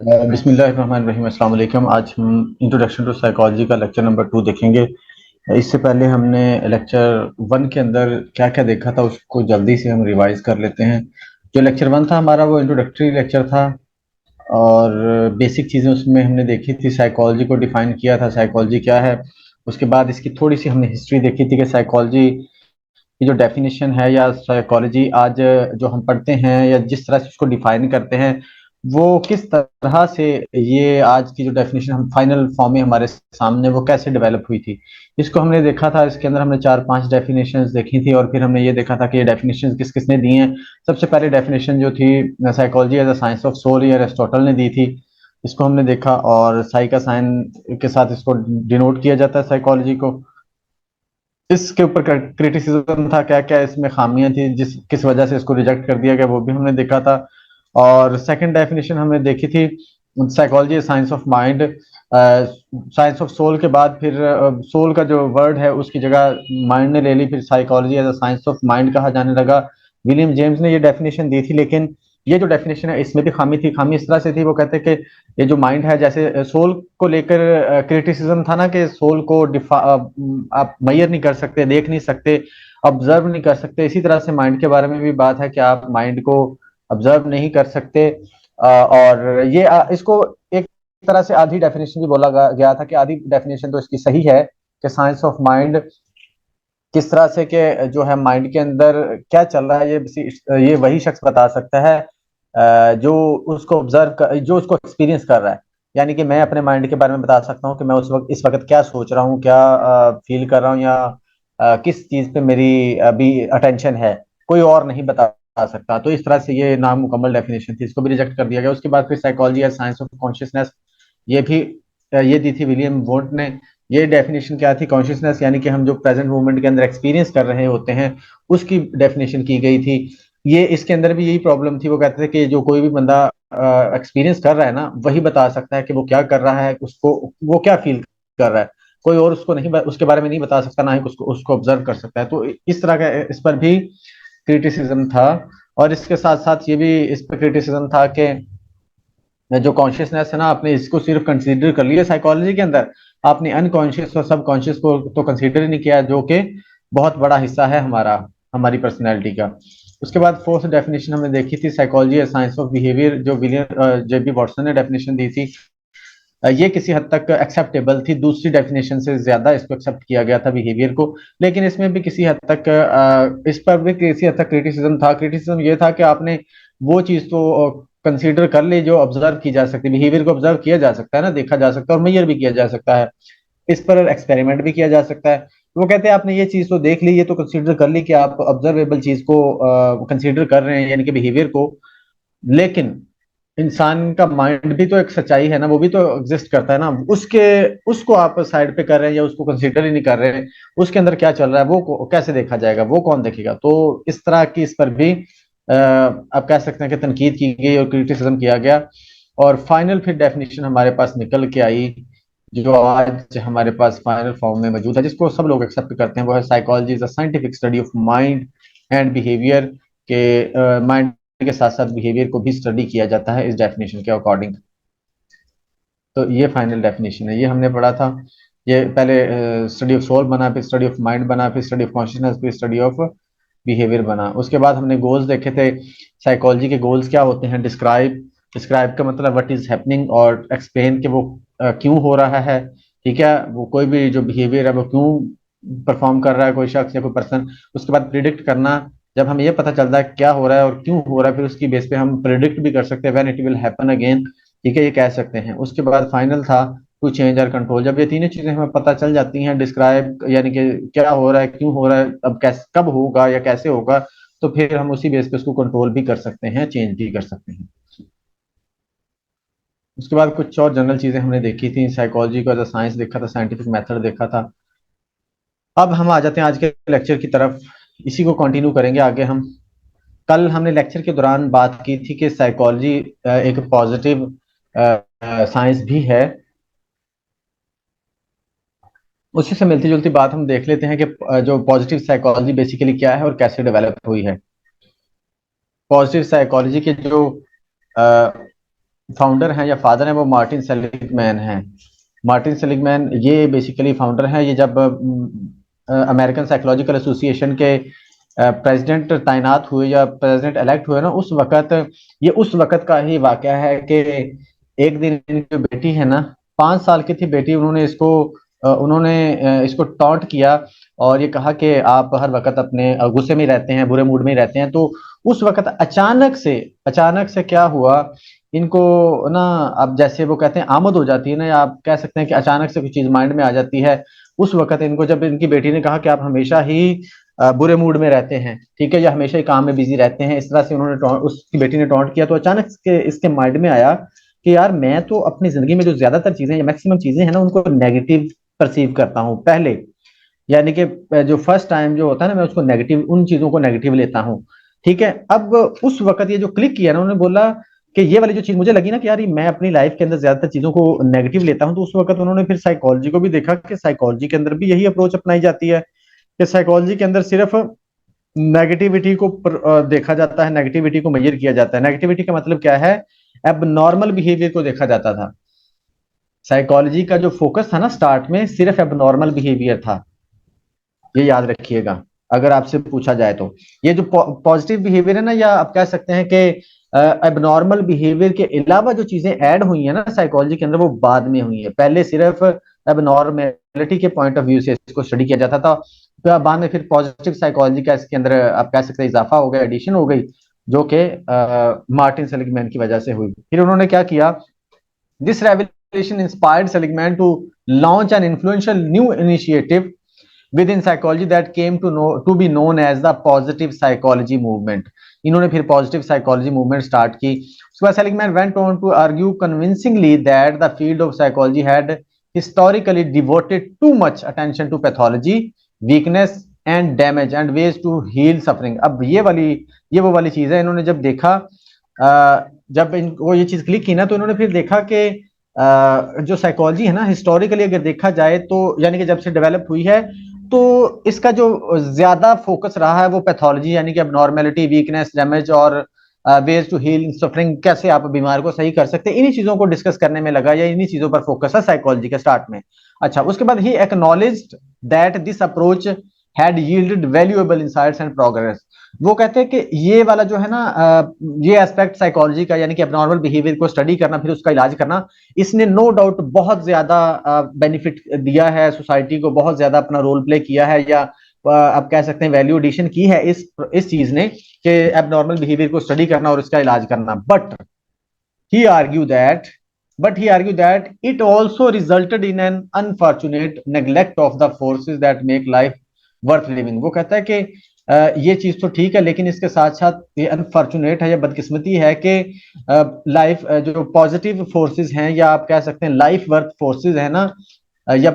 बिस्मिल्लाहिर्रहमानिर्रहीम अस्सलाम वालेकुम। आज हम इंट्रोडक्शन टू साइकोलॉजी का लेक्चर नंबर 2 देखेंगे। इससे पहले हमने लेक्चर 1 के अंदर क्या क्या देखा था उसको जल्दी से हम रिवाइज कर लेते हैं। जो लेक्चर 1 था हमारा वो इंट्रोडक्टरी लेक्चर था और बेसिक चीज़ें उसमें हमने देखी थी। साइकोलॉजी को डिफाइन किया था, साइकोलॉजी क्या है। उसके बाद इसकी थोड़ी सी हमने हिस्ट्री देखी थी कि साइकोलॉजी की जो डेफिनेशन है या साइकोलॉजी आज जो हम पढ़ते हैं या जिस तरह से उसको डिफाइन करते हैं वो किस तरह से ये आज की जो डेफिनेशन हम फाइनल फॉर्म में हमारे सामने वो कैसे डेवलप हुई थी, इसको हमने देखा था। इसके अंदर हमने 4-5 डेफिनेशंस देखी थी और फिर हमने ये देखा था कि ये डेफिनेशंस किस किसने दी हैं। सबसे पहले डेफिनेशन जो थी psychology as a science of soul, ये अरिस्टोटल ने दी थी। इसको हमने देखा और साई का साइन के साथ इसको डिनोट किया जाता है साइकोलॉजी को। इसके ऊपर क्रिटिसिज्म था, क्या क्या इसमें खामियां थी जिस किस वजह से इसको रिजेक्ट कर दिया गया, वो भी हमने देखा था। और सेकंड डेफिनेशन हमने देखी थी psychology science of mind. Science of soul के बाद फिर सोल का जो वर्ड है उसकी जगह माइंड ने ले ली, फिर psychology as a science of mind कहा जाने लगा। विलियम जेम्स ने ये डेफिनेशन दी थी, लेकिन ये जो डेफिनेशन है इसमें भी खामी थी। खामी इस तरह से थी, वो कहते कि ये जो माइंड है, जैसे सोल को लेकर क्रिटिसिज्म था ना कि सोल को आप मैयर नहीं कर सकते, देख नहीं सकते, ऑब्जर्व नहीं कर सकते। इसी तरह से माइंड के बारे में भी बात है कि आप माइंड को ऑब्जर्व नहीं कर सकते। और ये इसको एक तरह से आधी डेफिनेशन भी बोला गया था कि आधी डेफिनेशन तो इसकी सही है कि साइंस ऑफ माइंड किस तरह से कि जो है माइंड के अंदर क्या चल रहा है ये वही शख्स बता सकता है जो उसको जो उसको एक्सपीरियंस कर रहा है। यानी कि मैं अपने माइंड के बारे में बता सकता हूँ कि मैं उस वक्त इस वक्त क्या सोच रहा हूँ, क्या फील कर रहा हूँ, या किस चीज पे मेरी अभी अटेंशन है, कोई और नहीं बता सकता। तो इस तरह से ये नामुकम्मल डेफिनेशन थी, इसको भी रिजेक्ट कर दिया गया। उसके बाद फिर साइकोलॉजी या साइंस ऑफ कॉन्शियसनेस, ये भी ये दी थी विलियम वोंट ने। ये डेफिनेशन क्या थी, कॉन्शियसनेस यानी कि हम जो प्रेजेंट मोमेंट के अंदर एक्सपीरियंस कर रहे होते हैं उसकी डेफिनेशन की गई थी। ये इसके अंदर भी यही प्रॉब्लम थी, वो कहते थे कि जो कोई भी बंदा एक्सपीरियंस कर रहा है ना वही बता सकता है कि वो क्या कर रहा है, उसको वो क्या फील कर रहा है। कोई और उसको नहीं उसके बारे में नहीं बता सकता, ना ही उसको उसको ऑब्जर्व कर सकता है। तो इस तरह का इस पर भी क्रिटिसिज्म था। और इसके साथ साथ ये भी इस पर क्रिटिसिज्म था कि जो कॉन्शियसनेस है ना, आपने इसको सिर्फ कंसीडर कर लिया साइकोलॉजी के अंदर, आपने अनकॉन्शियस और सबकॉन्शियस को तो कंसीडर ही नहीं किया, जो कि बहुत बड़ा हिस्सा है हमारी पर्सनैलिटी का। उसके बाद फोर्थ डेफिनेशन हमने देखी थी साइकोलॉजी साइंस ऑफ बिहेवियर, जो विलियम जेबी वॉटसन ने डेफिनेशन दी थी। ये किसी हद तक एक्सेप्टेबल थी, दूसरी डेफिनेशन से ज्यादा इसको एक्सेप्ट किया गया था बिहेवियर को। लेकिन इसमें भी किसी हद तक इस पर भी किसी हद तक क्रिटिसिज्म था। क्रिटिसिज्म ये था कि आपने वो चीज तो कंसीडर कर ली जो ऑब्जर्व की जा सकती है। बिहेवियर को ऑब्जर्व किया जा सकता है ना, देखा जा सकता है और मेजर भी किया जा सकता है, इस पर एक्सपेरिमेंट भी किया जा सकता है। वो कहते हैं आपने ये चीज तो देख ली, ये तो कंसीडर कर ली कि आप ऑब्जर्वेबल चीज को कंसीडर कर रहे हैं यानी कि बिहेवियर को। लेकिन इंसान का माइंड भी तो एक सच्चाई है ना, वो भी तो एग्जिस्ट करता है ना, उसके उसको आप साइड पे कर रहे हैं या उसको कंसीडर ही नहीं कर रहे हैं। उसके अंदर क्या चल रहा है वो कैसे देखा जाएगा, वो कौन देखेगा। तो इस तरह की इस पर भी आप कह सकते हैं कि तनकीद की गई और क्रिटिसिज्म किया गया। और फाइनल फिर डेफिनेशन हमारे पास निकल के आई, जो आज हमारे पास फाइनल फॉर्म में मौजूद है, जिसको सब लोग एक्सेप्ट करते हैं। वो है psychology is a scientific study of mind and behaviour, के माइंड के साथ साथ बिहेवियर को भी स्टडी किया जाता है इस डेफिनेशन के अकॉर्डिंग। तो ये फाइनल डेफिनेशन है, ये हमने पढ़ा था। ये पहले स्टडी ऑफ सोल बना, फिर स्टडी ऑफ माइंड बना, फिर स्टडी ऑफ कॉन्शियसनेस, फिर स्टडी ऑफ बिहेवियर बना। उसके बाद हमने गोल्स देखे थे। साइकोलॉजी के गोल्स क्या होते हैं, डिस्क्राइब, डिस्क्राइब का मतलब व्हाट इज हैपनिंग, और एक्सप्लेन कि वो क्यों हो रहा है। ठीक है, वो कोई भी जो बिहेवियर है वो क्यों परफॉर्म कर रहा है कोई शख्स या कोई पर्सन। उसके बाद प्रिडिक्ट करना, जब हमें ये पता चलता है क्या हो रहा है और क्यों हो रहा है, फिर उसकी बेस पे हम प्रिडिक्ट भी कर सकते हैं when it will happen again. ठीक है, ये कह सकते हैं। उसके बाद फाइनल था टू चेंज और कंट्रोल। जब ये तीनों चीजें हमें पता चल जाती हैं, डिस्क्राइब यानी कि क्या हो रहा है, क्यों हो रहा है, अब कैसे कब होगा या कैसे होगा, तो फिर हम उसी बेस पे उसको कंट्रोल भी कर सकते हैं, चेंज भी कर सकते हैं। उसके बाद कुछ और जनरल चीजें हमने देखी थी। साइकोलॉजी का जो साइंस देखा था, साइंटिफिक मेथड देखा था। अब हम आ जाते हैं आज के लेक्चर की तरफ, इसी को कंटिन्यू करेंगे आगे हम। कल हमने लेक्चर के दौरान बात की थी कि साइकोलॉजी एक पॉजिटिव साइंस भी है। उसी से मिलती जुलती बात हम देख लेते हैं कि जो पॉजिटिव साइकोलॉजी बेसिकली क्या है और कैसे डेवलप हुई है। पॉजिटिव साइकोलॉजी के जो फाउंडर हैं या फादर हैं वो मार्टिन सेलिगमैन हैं। मार्टिन सेलिगमैन ये बेसिकली फाउंडर हैं। ये जब अमेरिकन साइकोलॉजिकल एसोसिएशन के प्रेसिडेंट तैनात हुए या प्रेसिडेंट इलेक्ट हुए ना, उस वक्त का ही वाकया है कि एक दिन इनकी बेटी है ना, 5 साल की थी बेटी, उन्होंने इसको टॉन्ट किया और ये कहा कि आप हर वक्त अपने गुस्से में ही रहते हैं, बुरे मूड में ही रहते हैं। तो उस वक्त अचानक से क्या हुआ, इनको ना, अब जैसे वो कहते हैं आमद हो जाती है ना, या आप कह सकते हैं कि अचानक से कुछ चीज माइंड में आ जाती है। उस वक्त इनको, जब इनकी बेटी ने कहा कि आप हमेशा ही बुरे मूड में रहते हैं, ठीक है, या हमेशा ही काम में बिजी रहते हैं, इस तरह से उसकी बेटी ने टॉन्ट किया, तो अचानक इसके माइंड में आया कि यार मैं तो अपनी जिंदगी में जो ज्यादातर चीजें या मैक्सिमम चीजें हैं ना, उनको नेगेटिव परसीव करता हूँ पहले। यानी कि जो फर्स्ट टाइम जो होता है ना, मैं उसको नेगेटिव, उन चीजों को नेगेटिव लेता हूँ। ठीक है, अब उस वक्त ये जो क्लिक किया ना, उन्होंने बोला कि ये वाली जो चीज मुझे लगी ना कि यार मैं अपनी लाइफ के अंदर ज्यादातर चीजों को नेगेटिव लेता हूँ, तो उस वक्त उन्होंने फिर साइकोलॉजी को भी देखा कि साइकोलॉजी के अंदर भी यही अप्रोच अपनाई जाती है कि साइकोलॉजी के अंदर सिर्फ नेगेटिविटी को देखा जाता है, नेगेटिविटी को मेजर किया जाता है। नेगेटिविटी का मतलब क्या है? अब नॉर्मल बिहेवियर को देखा जाता था। साइकोलॉजी का जो फोकस था ना स्टार्ट में, सिर्फ एबनॉर्मल बिहेवियर था। ये याद रखिएगा अगर आपसे पूछा जाए तो। ये जो पॉजिटिव बिहेवियर है ना, या आप कह सकते हैं कि एबनॉर्मल बिहेवियर के अलावा जो चीजें ऐड हुई है ना साइकोलॉजी के अंदर, वो बाद में हुई है। पहले सिर्फ एबनॉर्मेलिटी के पॉइंट ऑफ व्यू से इसको स्टडी किया जाता था, तो बाद में फिर पॉजिटिव साइकोलॉजी का इसके अंदर आप कह सकते हैं इजाफा हो गया, एडिशन हो गई, जो कि मार्टिन सेलिगमैन की वजह से हुई। फिर उन्होंने क्या किया, this revolution inspired Seligman to launch an influential new initiative within psychology that came to be known as the positive psychology movement। इन्होंने फिर पॉजिटिव साइकोलॉजी मूवमेंट स्टार्ट की। उसके बाद Seligman went on to argue convincingly that the field of psychology had historically devoted too much attention to pathology, weakness and damage and ways to heal suffering। अब ये वो वाली चीज है, इन्होंने जब देखा, जब इनको ये चीज क्लिक की ना, तो इन्होंने फिर देखा कि जो साइकोलॉजी है ना, हिस्टोरिकली अगर देखा जाए तो, यानी कि जब से डेवलप हुई है, तो इसका जो ज्यादा फोकस रहा है वो पैथोलॉजी, यानी कि अब नॉर्मेलिटी, वीकनेस, डैमेज और वेज टू हील सफरिंग, कैसे आप बीमार को सही कर सकते हैं, इन्हीं चीजों को डिस्कस करने में लगा, या इन्हीं चीजों पर फोकस है साइकोलॉजी के स्टार्ट में। अच्छा, उसके बाद ही acknowledged that this approach had yielded valuable insights and progress. वो कहते हैं कि ये वाला जो है ना, ये एस्पेक्ट साइकोलॉजी का, यानी कि एबनॉर्मल बिहेवियर को स्टडी करना फिर उसका इलाज करना, इसने नो डाउट बहुत ज्यादा बेनिफिट दिया है सोसाइटी को, बहुत ज्यादा अपना रोल प्ले किया है, या आप कह सकते हैं वैल्यू एडिशन की है इस चीज ने, कि एबनॉर्मल बिहेवियर को स्टडी करना और उसका इलाज करना। He argue that but he argue that it also resulted in an unfortunate neglect of the forces that make life worth living. वो कहता है कि ये चीज तो ठीक है, लेकिन इसके साथ साथ ये अनफॉर्चुनेट है, या बदकिस्मती है कि लाइफ जो पॉजिटिव फोर्सेस हैं, या आप कह सकते हैं लाइफ वर्थ फोर्सेस है ना, या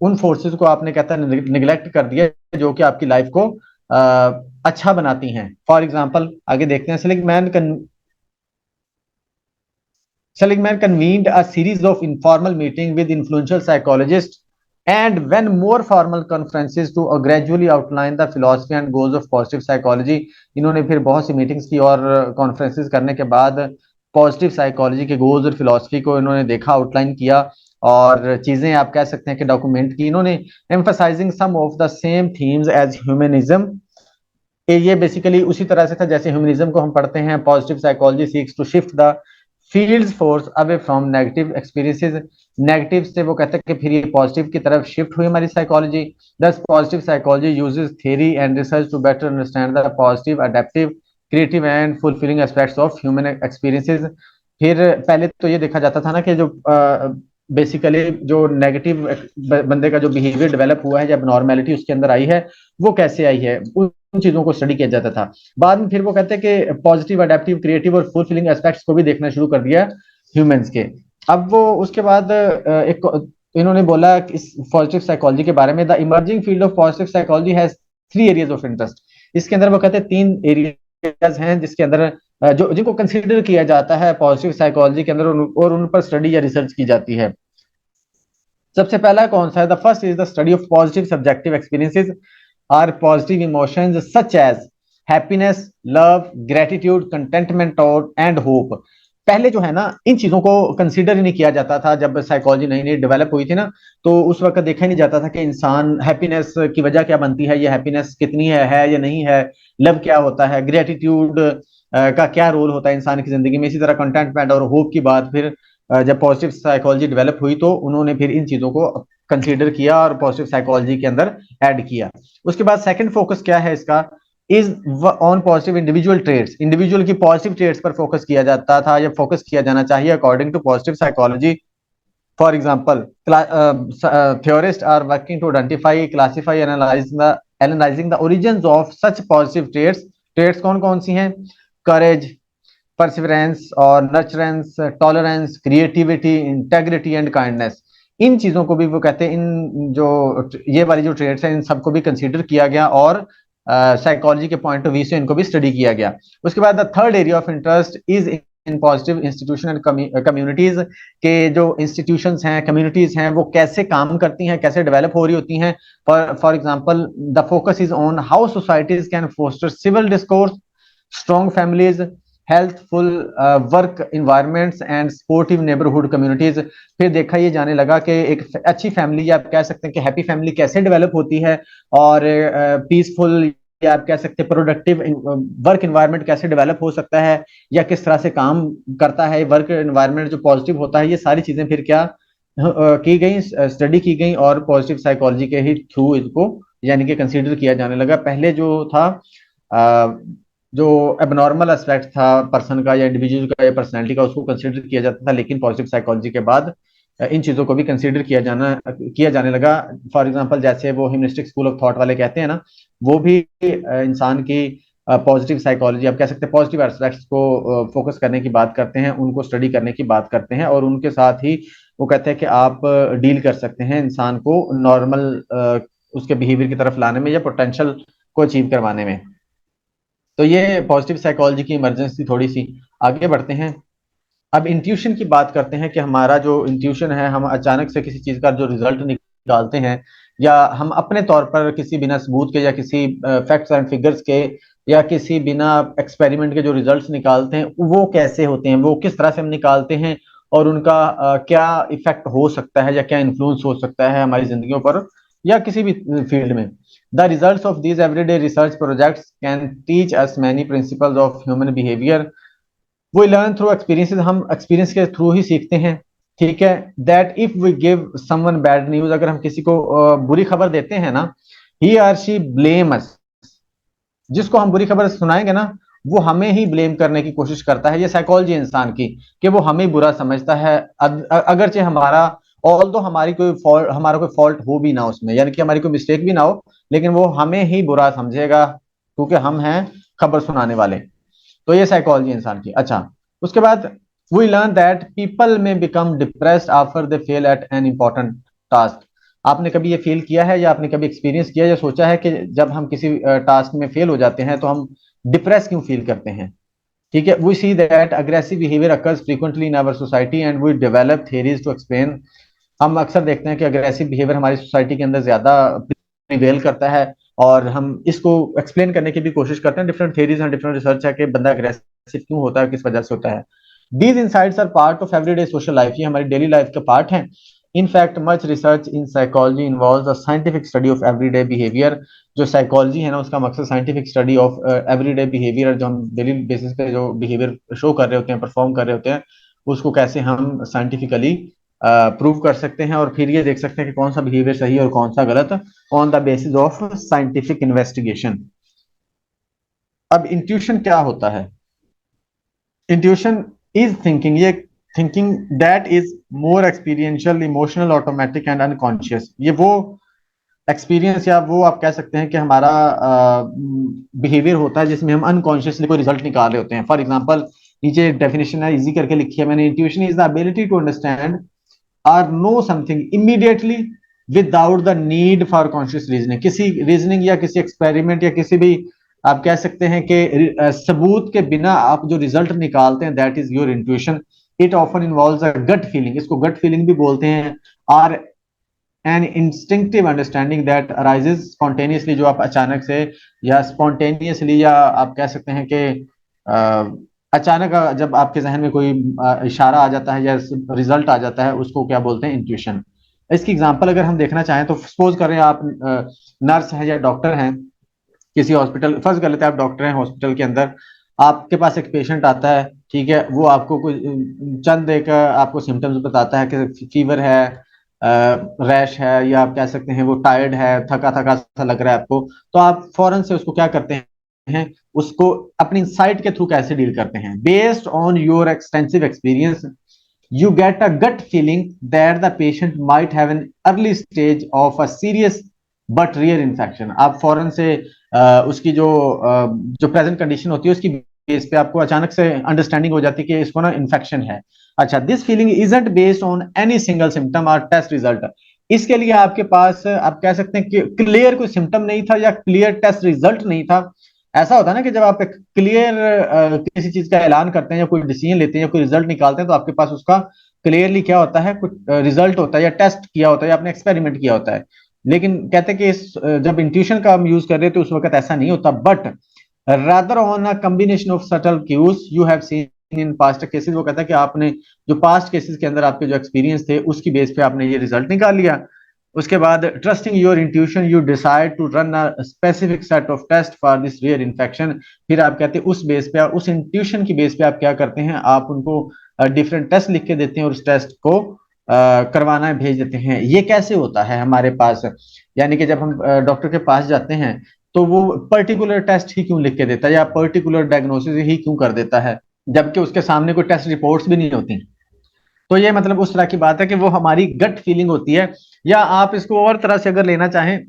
उन फोर्सेस को आपने कहता है निगलेक्ट कर दिया, जो कि आपकी लाइफ को अच्छा बनाती हैं। फॉर एग्जाम्पल आगे देखते हैं। Seligman convened a series of informal meetings with influential psychologists and when more formal conferences to gradually outline the philosophy and goals of positive psychology। इन्होंने फिर बहुत सी मीटिंग्स की और कॉन्फ्रेंसेस करने के बाद पॉजिटिव साइकोलॉजी के गोल्स और फिलॉसफी को इन्होंने देखा, आउटलाइन किया, और चीजें आप कह सकते हैं कि डॉक्यूमेंट की इन्होंने, emphasising some of the same themes as humanism. ये बेसिकली उसी तरह से था जैसे ह्यूमनिज्म को हम पढ़ते हैं। Positive psychology seeks to shift the field's focus away from negative experiences. Negative से वो कहते हैं कि फिर ये पॉजिटिव की तरफ शिफ्ट हुई हमारी psychology. This positive psychology uses theory and research to better understand the positive, adaptive, creative and fulfilling aspects of human experiences. फिर पहले तो ये देखा जाता था ना कि जो बेसिकली जो नेगेटिव बंदे का जो बिहेवियर डेवलप हुआ है, जब नॉर्मेलिटी उसके अंदर आई है, वो कैसे आई है, उन चीजों को स्टडी किया जाता था। बाद में फिर वो कहते हैं कि पॉजिटिव, अडेप्टिव, क्रिएटिव और फुलफिलिंग एस्पेक्ट्स को भी देखना शुरू कर दिया ह्यूमंस के। अब वो उसके बाद एक इन्होंने बोला इस पॉजिटिव साइकोलॉजी के बारे में, the emerging field of positive psychology has 3 areas of interest. इसके अंदर वो कहते हैं 3 एरियाज हैं जिसके अंदर जो जिनको कंसिडर किया जाता है पॉजिटिव साइकोलॉजी के अंदर, और उन पर स्टडी या रिसर्च की जाती है। सबसे पहला कौन सा है? The first is the study of positive subjective experiences are positive emotions such as happiness, love, gratitude, contentment और एंड होप। पहले जो है ना इन चीजों को कंसीडर ही नहीं किया जाता था। जब साइकोलॉजी नई नई डेवलप हुई थी ना, तो उस वक्त देखा ही नहीं जाता था कि इंसान हैप्पीनेस की वजह क्या बनती है, ये हैप्पीनेस कितनी है या नहीं है, लव क्या होता है, ग्रेटिट्यूड का क्या रोल होता है इंसान की जिंदगी में। इसी तरह कंटेंटमेंट और होप की बात फिर जब पॉजिटिव साइकोलॉजी डेवलप हुई तो उन्होंने फिर इन चीजों को कंसीडर किया और पॉजिटिव साइकोलॉजी के अंदर ऐड किया। उसके बाद सेकंड फोकस क्या है इसका, is on positive individual traits. Individual की पॉजिटिव ट्रेड्स पर फोकस किया जाता था या फोकस किया जाना चाहिए according to positive psychology. For example, theorists are working to identify, classify, analyzing the origins of such positive traits. Traits कौन कौन सी हैं? करेज, परसिवरेंस और nurturance, tolerance, creativity, integrity and kindness. इन चीजों को भी वो कहते हैं, इन जो ये वाली जो ट्रेड्स हैं इन सबको भी कंसीडर किया गया और साइकोलॉजी के पॉइंट ऑफ व्यू से इनको भी स्टडी किया गया। उसके बाद the third area of interest is in positive institution and communities, के जो इंस्टीट्यूशंस हैं, कम्युनिटीज हैं, वो कैसे काम करती हैं, कैसे डेवलप हो रही होती हैं। For example, the focus is on how societies can foster civil discourse, strong families, healthful work environments and supportive neighbourhood communities. फिर देखा ये जाने लगा कि एक अच्छी फैमिली, या आप कह सकते हैं कि हैप्पी फैमिली कैसे डेवलप होती है, और पीसफुल या आप कह सकते हैं प्रोडक्टिव वर्क इन्वायरमेंट कैसे डेवलप हो सकता है, या किस तरह से काम करता है वर्क इन्वायरमेंट जो पॉजिटिव होता है। ये सारी चीजें फिर क्या की गई, स्टडी की गई और पॉजिटिव साइकोलॉजी के ही थ्रू इसको यानी कि कंसीडर किया जाने लगा। पहले जो था जो एबनॉर्मल एस्पेक्ट था पर्सन का या इंडिविजुअल का या पर्सनैलिटी का, उसको कंसीडर किया जाता था, लेकिन पॉजिटिव साइकोलॉजी के बाद इन चीजों को भी कंसीडर किया जाने लगा। फॉर एग्जांपल, जैसे वो ह्यूमनिस्टिक स्कूल ऑफ थॉट वाले कहते हैं ना, वो भी इंसान की पॉजिटिव साइकोलॉजी, आप कह सकते हैं पॉजिटिव एस्पेक्ट्स को फोकस करने की बात करते हैं, उनको स्टडी करने की बात करते हैं, और उनके साथ ही वो कहते हैं कि आप डील कर सकते हैं इंसान को नॉर्मल उसके बिहेवियर की तरफ लाने में या पोटेंशियल को अचीव करवाने में। तो ये पॉजिटिव साइकोलॉजी की इमरजेंसी थोड़ी सी। आगे बढ़ते हैं, अब इंट्यूशन की बात करते हैं कि हमारा जो इंट्यूशन है, हम अचानक से किसी चीज का जो रिजल्ट निकालते हैं, या हम अपने तौर पर किसी बिना सबूत के या किसी फैक्ट्स एंड फिगर्स के या किसी बिना एक्सपेरिमेंट के जो रिजल्ट्स निकालते हैं, वो कैसे होते हैं, वो किस तरह से हम निकालते हैं, और उनका क्या इफेक्ट हो सकता है या क्या इन्फ्लुएंस हो सकता है हमारी जिंदगियों पर या किसी भी फील्ड में। The results of these everyday research projects can teach us many principles of human behavior. We learn through experiences, हम एक्सपीरियंस के थ्रू ही सीखते हैं। ठीक है, that if we give someone bad news, अगर हम किसी को बुरी खबर देते हैं ना, he or she blame us, जिसको हम बुरी खबर सुनाएंगे ना, वो हमें ही ब्लेम करने की कोशिश करता है। ये साइकोलॉजी इंसान की, कि वो हमें बुरा समझता है, अगरचे हमारा ऑल दो हमारी कोई फॉल्ट, हमारा कोई फॉल्ट हो भी ना उसमें, यानी कि हमारी कोई मिस्टेक भी ना हो, लेकिन वो हमें ही बुरा समझेगा क्योंकि हम हैं खबर सुनाने वाले। तो ये साइकोलॉजी इंसान की। अच्छा, उसके बाद we learn that people may become depressed after they fail at an important task. आपने कभी ये फील किया है या आपने कभी एक्सपीरियंस किया या सोचा है कि जब हम किसी टास्क में फेल हो जाते हैं तो हम डिप्रेस क्यों फील करते हैं? ठीक है, we see that aggressive behaviour occurs frequently in our society and we develop theories to explain. हम अक्सर देखते हैं कि अग्रेसिव बिहेवियर हमारी सोसाइटी के अंदर ज्यादा प्रिवेल करता है, और हम इसको एक्सप्लेन करने की भी कोशिश करते हैं। Different theories and different research है कि बंदा अग्रेसिव क्यों होता है, किस वजह से होता है। These insights are part of everyday social life, ये हमारी डेली लाइफ का पार्ट है। In fact, much research in psychology involves a scientific study of everyday behavior. जो साइकोलॉजी है ना, उसका मकसद scientific study of everyday behaviour, जो हम डेली बेसिस पे जो बिहेवियर शो कर रहे होते हैं, परफॉर्म कर रहे होते हैं, उसको कैसे हम साइंटिफिकली प्रूव कर सकते हैं, और फिर ये देख सकते हैं कि कौन सा बिहेवियर सही है और कौन सा गलत, on the basis of scientific investigation. अब इंट्यूशन क्या होता है? इंट्यूशन इज थिंकिंग, ये thinking that is more experiential, emotional, automatic and unconscious. ये वो एक्सपीरियंस या वो आप कह सकते हैं कि हमारा बिहेवियर होता है जिसमें हम अनकॉन्शियसली कोई रिजल्ट निकाल रहे होते हैं। फॉर एग्जांपल, नीचे डेफिनेशन है, इजी करके लिखी है मैंने। Intuition is the ability to understand और know something immediately without the need for conscious reasoning. किसी रीजनिंग या किसी एक्सपेरिमेंट या किसी भी आप कह सकते हैं कि सबूत के बिना आप जो रिजल्ट निकालते हैं, that is your intuition. It often involves a gut feeling, इसको गट फीलिंग भी बोलते हैं, और an instinctive understanding that arises spontaneously, जो आप अचानक से या स्पॉन्टेनियसली या आप कह सकते हैं कि अचानक जब आपके जहन में कोई इशारा आ जाता है या रिजल्ट आ जाता है, उसको क्या बोलते हैं, इंट्यूशन। इसकी एग्जांपल अगर हम देखना चाहें तो सपोज करें आप नर्स हैं या डॉक्टर हैं किसी हॉस्पिटल, फर्ज कर लेते हैं आप डॉक्टर हैं हॉस्पिटल के अंदर, आपके पास एक पेशेंट आता है, ठीक है, वो आपको कुछ चंद एक आपको सिम्टम्स बताता है कि फीवर है, रैश है, या आप कह सकते हैं वो टायर्ड है, थका थका सा लग रहा है आपको, तो आप फौरन से उसको क्या करते हैं, उसको अपनी साइट के थ्रू कैसे डील करते हैं, based on your extensive experience you get a gut feeling that the patient might have an early stage of a serious but rare infection। आप फौरन से उसकी जो प्रेजेंट कंडीशन होती है उसकी बेस पे आपको अचानक से अंडरस्टैंडिंग हो जाती है कि इसको ना इन्फेक्शन है। अच्छा, this feeling isn't based on any single symptom और टेस्ट रिजल्ट। इसके लिए आपके पास आप कह सकते हैं कि क्लियर कोई सिम्टम नहीं था या क्लियर टेस्ट रिजल्ट नहीं था। ऐसा होता है ना कि जब आप एक क्लियर किसी चीज का ऐलान करते हैं या कोई डिसीजन लेते हैं या कोई रिजल्ट निकालते हैं तो आपके पास उसका क्लियरली क्या होता है, कुछ रिजल्ट होता है या टेस्ट किया होता है या आपने एक्सपेरिमेंट किया होता है। लेकिन कहते हैं कि जब इंट्यूशन का हम यूज कर रहे हैं तो उस वक्त ऐसा नहीं होता, but rather on a combination of subtle cues you have seen in past cases. वो कहता है कि आपने जो पास्ट केसेस के अंदर आपके जो एक्सपीरियंस थे उसकी बेस पे आपने ये रिजल्ट निकाल लिया। उसके बाद trusting your intuition you decide to run a specific set of test for this rare infection. फिर आप कहते हैं उस बेस पे, उस इंट्यूशन की बेस पे आप क्या करते हैं, आप उनको डिफरेंट टेस्ट लिख के देते हैं और उस टेस्ट को करवाना भेज देते हैं। ये कैसे होता है हमारे पास, यानी कि जब हम डॉक्टर के पास जाते हैं तो वो पर्टिकुलर टेस्ट ही क्यों लिख के देता है या पर्टिकुलर डायग्नोसिस ही क्यों कर देता है, जबकि उसके सामने कोई टेस्ट रिपोर्ट्स भी नहीं होती। तो ये मतलब उस तरह की बात है कि वो हमारी गट फीलिंग होती है। या आप इसको और तरह से अगर लेना चाहें,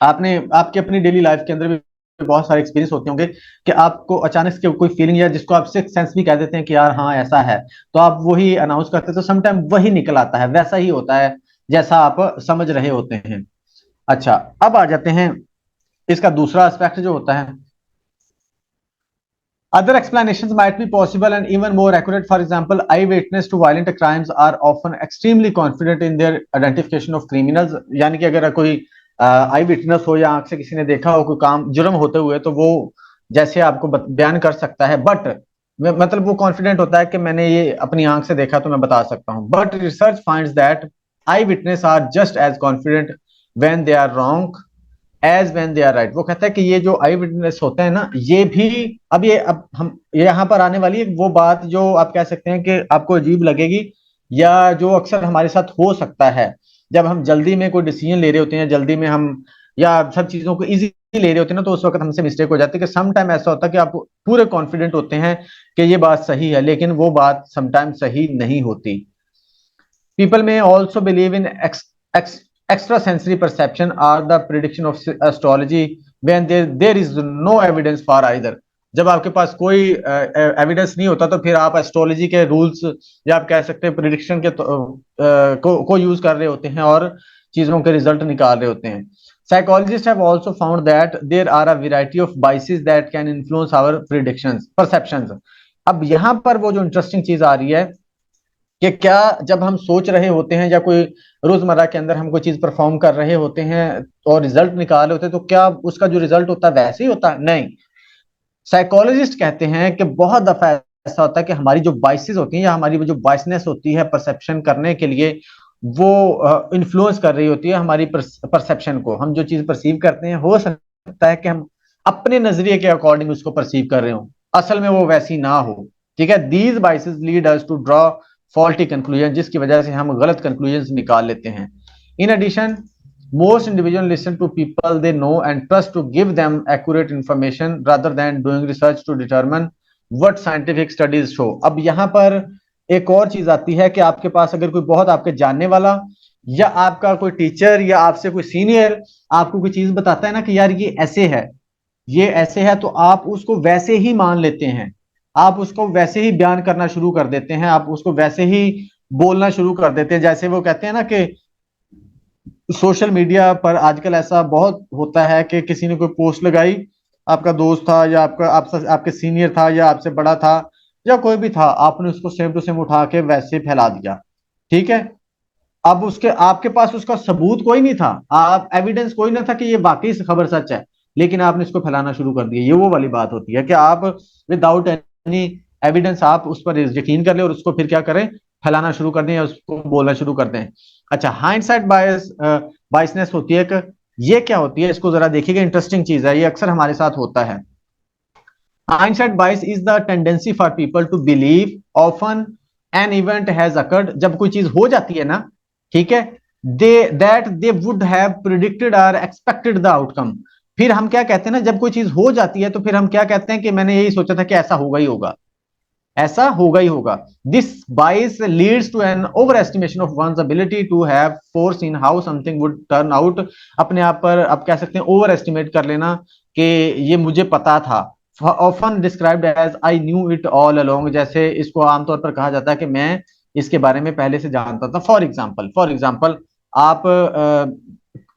आपने आपके अपनी डेली लाइफ के अंदर भी बहुत सारे एक्सपीरियंस होते होंगे कि आपको अचानक से कोई फीलिंग, या जिसको आप सिक्स सेंस भी कह देते हैं कि यार हाँ ऐसा है, तो आप वही अनाउंस करते हैं तो समटाइम वही निकल आता है, वैसा ही होता है जैसा आप समझ रहे होते हैं। अच्छा, अब आ जाते हैं इसका दूसरा एस्पेक्ट जो होता है। Other explanations might be possible and even more accurate. For example, eyewitness to violent crimes are often extremely confident in their identification of criminals। यानी कि अगर कोई आई विटनेस हो या आंख से किसी ने देखा हो कोई काम जुर्म होते हुए तो वो जैसे आपको बयान कर सकता है, बट मतलब वो कॉन्फिडेंट होता है कि मैंने ये अपनी आंख से देखा तो मैं बता सकता हूँ। But research finds that eyewitness are just as confident when they are wrong as when they are right. वो कहता है कि ये जो आई विटनेस होते हैं ना, ये भी, अब हम यहाँ पर आने वाली है वो बात जो आप कह सकते हैं कि आपको अजीब लगेगी या जो अक्सर हमारे साथ हो सकता है जब हम जल्दी में कोई डिसीजन ले रहे होते हैं, जल्दी में हम या सब चीजों को इजी ले रहे होते हैं ना, तो उस वक्त हमसे मिस्टेक हो जाती है कि सम टाइम ऐसा होता है कि आप पूरे कॉन्फिडेंट होते हैं कि ये बात सही है, लेकिन वो बात समटाइम सही नहीं होती। People may also believe in extrasensory perception or the prediction of astrology when there is no evidence for either। जब आपके पास कोई एविडेंस नहीं होता तो फिर आप एस्ट्रोलॉजी के रूल्स या आप कह सकते हैं प्रिडिक्शन के को यूज कर रहे होते हैं और चीजों के रिजल्ट निकाल रहे होते हैं। Psychologists have also found that there are a variety of biases that can influence our predictions perceptions। अब यहाँ पर वो जो इंटरेस्टिंग चीज आ रही है कि क्या जब हम सोच रहे होते हैं या कोई रोजमर्रा के अंदर हम कोई चीज परफॉर्म कर रहे होते हैं और रिजल्ट निकाल रहे होते हैं तो क्या उसका जो रिजल्ट होता है वैसे ही होता है? नहीं। साइकोलॉजिस्ट कहते हैं कि बहुत दफा ऐसा होता है कि हमारी जो बाइसेस होती हैं या हमारी जो बाइसनेस होती है परसेप्शन करने के लिए, वो इन्फ्लुएंस कर रही होती है हमारी परसेप्शन को। हम जो चीज परसीव करते हैं हो सकता है कि हम अपने नजरिए के अकॉर्डिंग उसको परसीव कर रहे हो, असल में वो वैसी ना हो। ठीक है, these biases lead us to draw faulty conclusion, जिसकी वजह से हम गलत कंक्लूजन निकाल लेते हैं। In addition, most individuals listen to people they know and trust to give them accurate information rather than doing research to determine what scientific studies show। अब यहाँ पर एक और चीज आती है कि आपके पास अगर कोई बहुत आपके जानने वाला या आपका कोई टीचर या आपसे कोई सीनियर आपको कोई चीज बताता है ना कि यार ये ऐसे है, ये ऐसे है, तो आप उसको वैसे ही मान लेते हैं, आप उसको वैसे ही बयान करना शुरू कर देते हैं, आप उसको वैसे ही बोलना शुरू कर देते हैं। जैसे वो कहते हैं ना कि सोशल मीडिया पर आजकल ऐसा बहुत होता है कि किसी ने कोई पोस्ट लगाई, आपका दोस्त था या आपके सीनियर था या आपसे बड़ा था या कोई भी था, आपने उसको सेम टू सेम उठा के वैसे फैला दिया। ठीक है, अब उसके आपके पास उसका सबूत कोई नहीं था, आप एविडेंस कोई ना था कि ये वाकई से खबर सच है, लेकिन आपने इसको फैलाना शुरू कर दिया। ये वो वाली बात होती है कि आप विदाउट यानी एविडेंस आप उस पर यकीन कर ले और उसको फिर क्या करें, फैलाना शुरू कर दें या उसको बोलना शुरू कर दें। अच्छा, हाइंडसाइट बायस बायसनेस होती है कि ये क्या होती है, इसको जरा देखिएगा, इंटरेस्टिंग चीज है, ये अक्सर हमारे साथ होता है। Hindsight bias is the tendency for people to believe often an event has occurred, जब कोई चीज हो जाती है ना, ठीक है, they would have predicted or expected the outcome. फिर हम क्या कहते हैं ना, जब कोई चीज हो जाती है तो फिर हम क्या कहते हैं कि मैंने यही सोचा था कि ऐसा होगा ही होगा, ऐसा होगा ही होगा। This bias leads to an overestimation of one's ability to have foreseen in how something would turn out. अपने आप पर आप कह सकते हैं ओवर एस्टिमेट कर लेना कि ये मुझे पता था। Often described as I knew it all along, जैसे इसको आमतौर पर कहा जाता है कि मैं इसके बारे में पहले से जानता था। फॉर एग्जाम्पल आप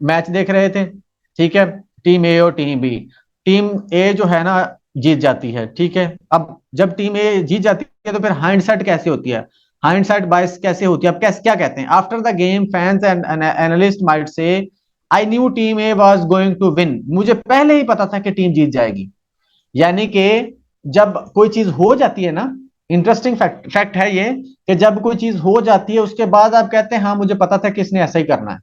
मैच देख रहे थे, ठीक है, टीम ए और टीम बी। टीम ए जो है ना जीत जाती है, ठीक है। अब जब टीम ए जीत जाती है तो फिर हाइंडसाइट कैसे होती है, हाइंडसाइट बायस कैसे होती है, अब कैसे क्या कहते हैं, after the game fans and analyst might say I knew team A was going to win, मुझे पहले ही पता था कि टीम जीत जाएगी। यानी कि जब कोई चीज हो जाती है ना, इंटरेस्टिंग फैक्ट है ये, कि जब कोई चीज हो जाती है उसके बाद आप कहते हैं हाँ मुझे पता था कि इसने ऐसा ही करना है।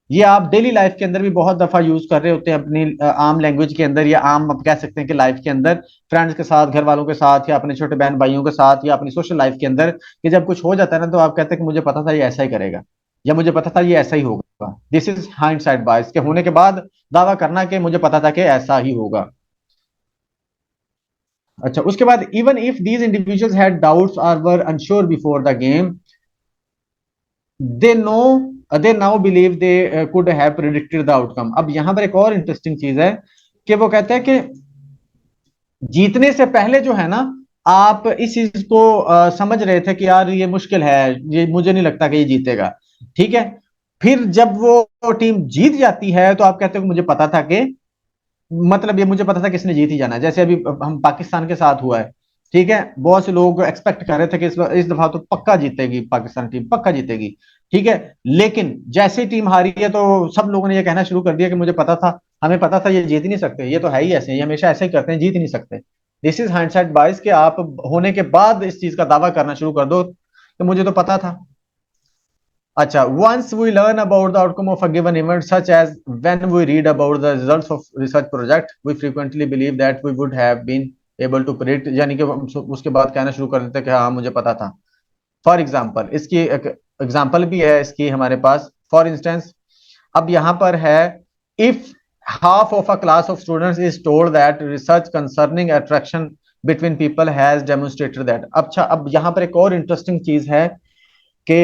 ये आप डेली लाइफ के अंदर भी बहुत दफा यूज कर रहे होते हैं, अपनी आम लैंग्वेज के अंदर या आम आप कह सकते हैं कि लाइफ के अंदर, फ्रेंड्स के साथ, घर वालों के साथ, या अपने छोटे बहन भाइयों के साथ, या अपनी सोशल लाइफ के अंदर, कि जब कुछ हो जाता है ना तो आप कहते हैं कि मुझे पता था ये ऐसा ही करेगा, या मुझे पता था ये ऐसा ही होगा। दिस इज हाइंडसाइट बायस, के होने के बाद दावा करना कि मुझे पता था कि ऐसा ही होगा। अच्छा, उसके बाद even if these individuals had doubts और were unsure before the game, they know they now believe they could have predicted the outcome. अब यहां पर एक और इंटरेस्टिंग चीज है कि वो कहते हैं कि जीतने से पहले जो है ना, आप इस चीज को समझ रहे थे कि यार ये मुश्किल है, ये मुझे नहीं लगता कि ये जीतेगा, ठीक है। फिर जब वो टीम जीत जाती है तो आप कहते हो कि मुझे पता था कि, मतलब ये मुझे पता था किसने जीत ही जाना है। जैसे अभी हम पाकिस्तान के साथ हुआ है, ठीक है, बहुत से लोग एक्सपेक्ट कर रहे थे कि इस दफा तो पक्का जीतेगी पाकिस्तान टीम, पक्का जीतेगी, ठीक है। लेकिन जैसे टीम हारी है तो सब लोगों ने ये कहना शुरू कर दिया कि मुझे पता था, हमें पता था ये जीत ही नहीं सकते, ये तो है ही ऐसे, ये हमेशा ऐसे ही करते हैं, जीत ही नहीं सकते। दिस इज हाइंडसाइट बायस, कि आप होने के बाद इस चीज का दावा करना शुरू कर दो कि मुझे तो पता था। अच्छा, once we learn about the outcome of a given event, such as when we read about the results of research project, we frequently believe that we would have been able to predict, यानी कि हम उसके बाद कहना शुरू कर देते हैं कि हाँ मुझे पता था। फॉर एग्जाम्पल, इसकी एक एग्जाम्पल भी है इसकी हमारे पास। फॉर इंस्टेंस, अब यहाँ पर है, if half of a class of students is told that research concerning attraction between people has demonstrated that। अच्छा, अब यहाँ पर एक और इंटरेस्टिंग चीज है कि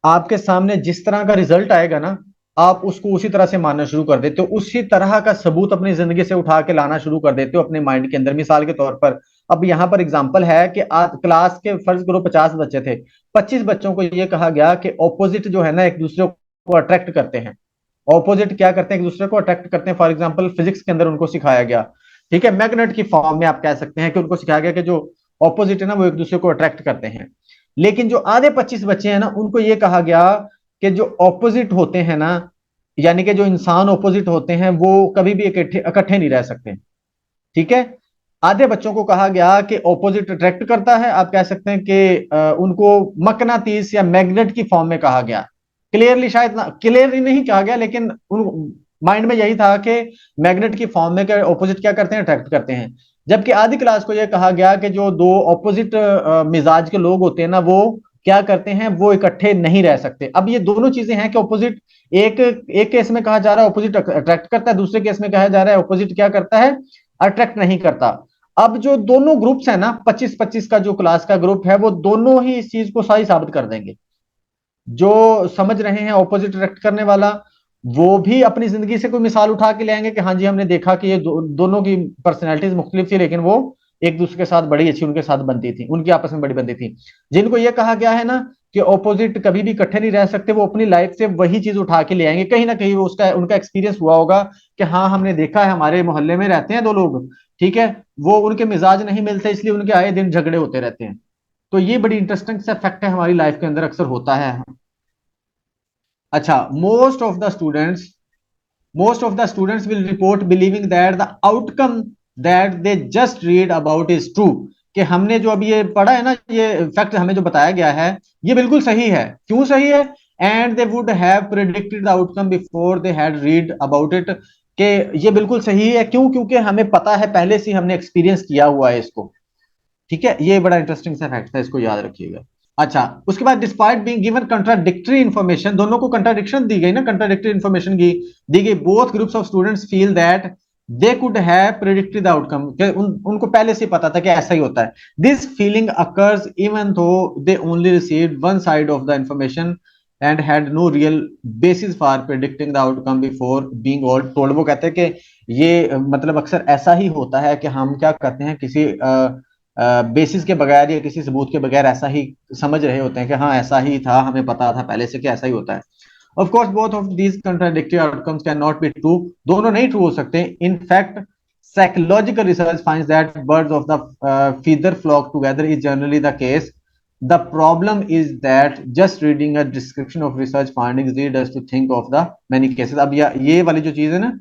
आपके सामने जिस तरह का रिजल्ट आएगा ना, आप उसको उसी तरह से मानना शुरू कर देते हो, उसी तरह का सबूत अपनी जिंदगी से उठा के लाना शुरू कर देते हो अपने माइंड के अंदर। मिसाल के तौर पर, अब यहाँ पर एग्जांपल है कि आज क्लास के फर्ज करो 50 बच्चे थे, 25 बच्चों को ये कहा गया कि ऑपोजिट जो है ना एक दूसरे को अट्रैक्ट करते हैं। ऑपोजिट क्या करते हैं, एक दूसरे को अट्रैक्ट करते हैं। फॉर एग्जाम्पल फिजिक्स के अंदर उनको सिखाया गया, ठीक है, मैग्नेट की फॉर्म में आप कह सकते हैं कि उनको सिखाया गया कि जो ऑपोजिट है ना वो एक दूसरे को अट्रैक्ट करते हैं। लेकिन जो आधे 25 बच्चे हैं ना उनको ये कहा गया कि जो ऑपोजिट होते हैं ना, यानी कि जो इंसान ऑपोजिट होते हैं वो कभी भी इकट्ठे इकट्ठे नहीं रह सकते, ठीक है। आधे बच्चों को कहा गया कि ऑपोजिट अट्रैक्ट करता है, आप कह सकते हैं कि उनको मकनातीस या मैग्नेट की फॉर्म में कहा गया। क्लियरली शायद ना, क्लियरली नहीं कहा गया, लेकिन उन माइंड में यही था कि मैग्नेट की फॉर्म में ऑपोजिट क्या करते हैं, अट्रैक्ट करते हैं। जबकि आधी क्लास को यह कहा गया कि जो दो ऑपोजिट मिजाज के लोग होते हैं ना वो क्या करते हैं, वो इकट्ठे नहीं रह सकते। अब ये दोनों चीजें हैं कि ऑपोजिट, एक एक केस में कहा जा रहा है ऑपोजिट अट्रैक्ट करता है, दूसरे केस में कहा जा रहा है ऑपोजिट क्या करता है, अट्रैक्ट नहीं करता। अब जो दोनों ग्रुप्स है ना, 25-25 का जो क्लास का ग्रुप है, वो दोनों ही इस चीज को सही साबित कर देंगे। जो समझ रहे हैं ऑपोजिट अट्रैक्ट करने वाला, वो भी अपनी जिंदगी से कोई मिसाल उठा के ले आएंगे कि हाँ जी हमने देखा कि ये दोनों की पर्सनैलिटीज मुख्तलिफ थी, लेकिन वो एक दूसरे के साथ बड़ी अच्छी उनके साथ बनती थी, उनकी आपस में बड़ी बनती थी। जिनको ये कहा गया है ना कि ऑपोजिट कभी भी इकट्ठे नहीं रह सकते, वो अपनी लाइफ से वही चीज उठा के ले आएंगे। कहीं ना कहीं वो उसका उनका एक्सपीरियंस हुआ होगा कि हाँ हमने देखा है, हमारे मोहल्ले में रहते हैं दो लोग, ठीक है, वो उनके मिजाज नहीं मिलते इसलिए उनके आए दिन झगड़े होते रहते हैं। तो ये बड़ी इंटरेस्टिंग सा फैक्ट है, हमारी लाइफ के अंदर अक्सर होता है। अच्छा, most of the students will report believing that the outcome that they just read about is true। कि हमने जो अभी ये पढ़ा है ना, ये फैक्ट हमें जो बताया गया है, ये बिल्कुल सही है। क्यों सही है? And they would have predicted the outcome before they had read about it, कि ये बिल्कुल सही है। क्यों? क्योंकि हमें पता है पहले से, हमने एक्सपीरियंस किया हुआ है इसको। ठीक है, ये बड़ा इंटरेस्टिंग सा फैक्ट है, इसको याद रखिएगा। अच्छा, उसके बाद despite being given contradictory information, दोनों को कंट्राडिक्शन दी गई ना, कंट्राडिक्टरी इन्फॉर्मेशन की दी गई, both groups of students feel that they could have predicted the outcome, उनको पहले से पता था कि ऐसा ही होता है। This feeling occurs even though they only received one side of the information and had no real basis for predicting the outcome before being all told. वो कहते हैं कि ये मतलब अक्सर ऐसा ही होता है कि हम क्या करते हैं, किसी बेसिस के बगैर या किसी सबूत के बगैर ऐसा ही समझ रहे होते हैं कि हाँ ऐसा ही था, हमें पता था पहले से कि ऐसा ही होता है। Of course both of these contradictory outcomes can not be true, दोनों नहीं ट्रू हो सकते। In fact psychological research finds that birds of the feather flock together is generally the case. The problem is that just reading a description of research findings lead us to think of the many cases. अब ये वाली जो चीज है ना,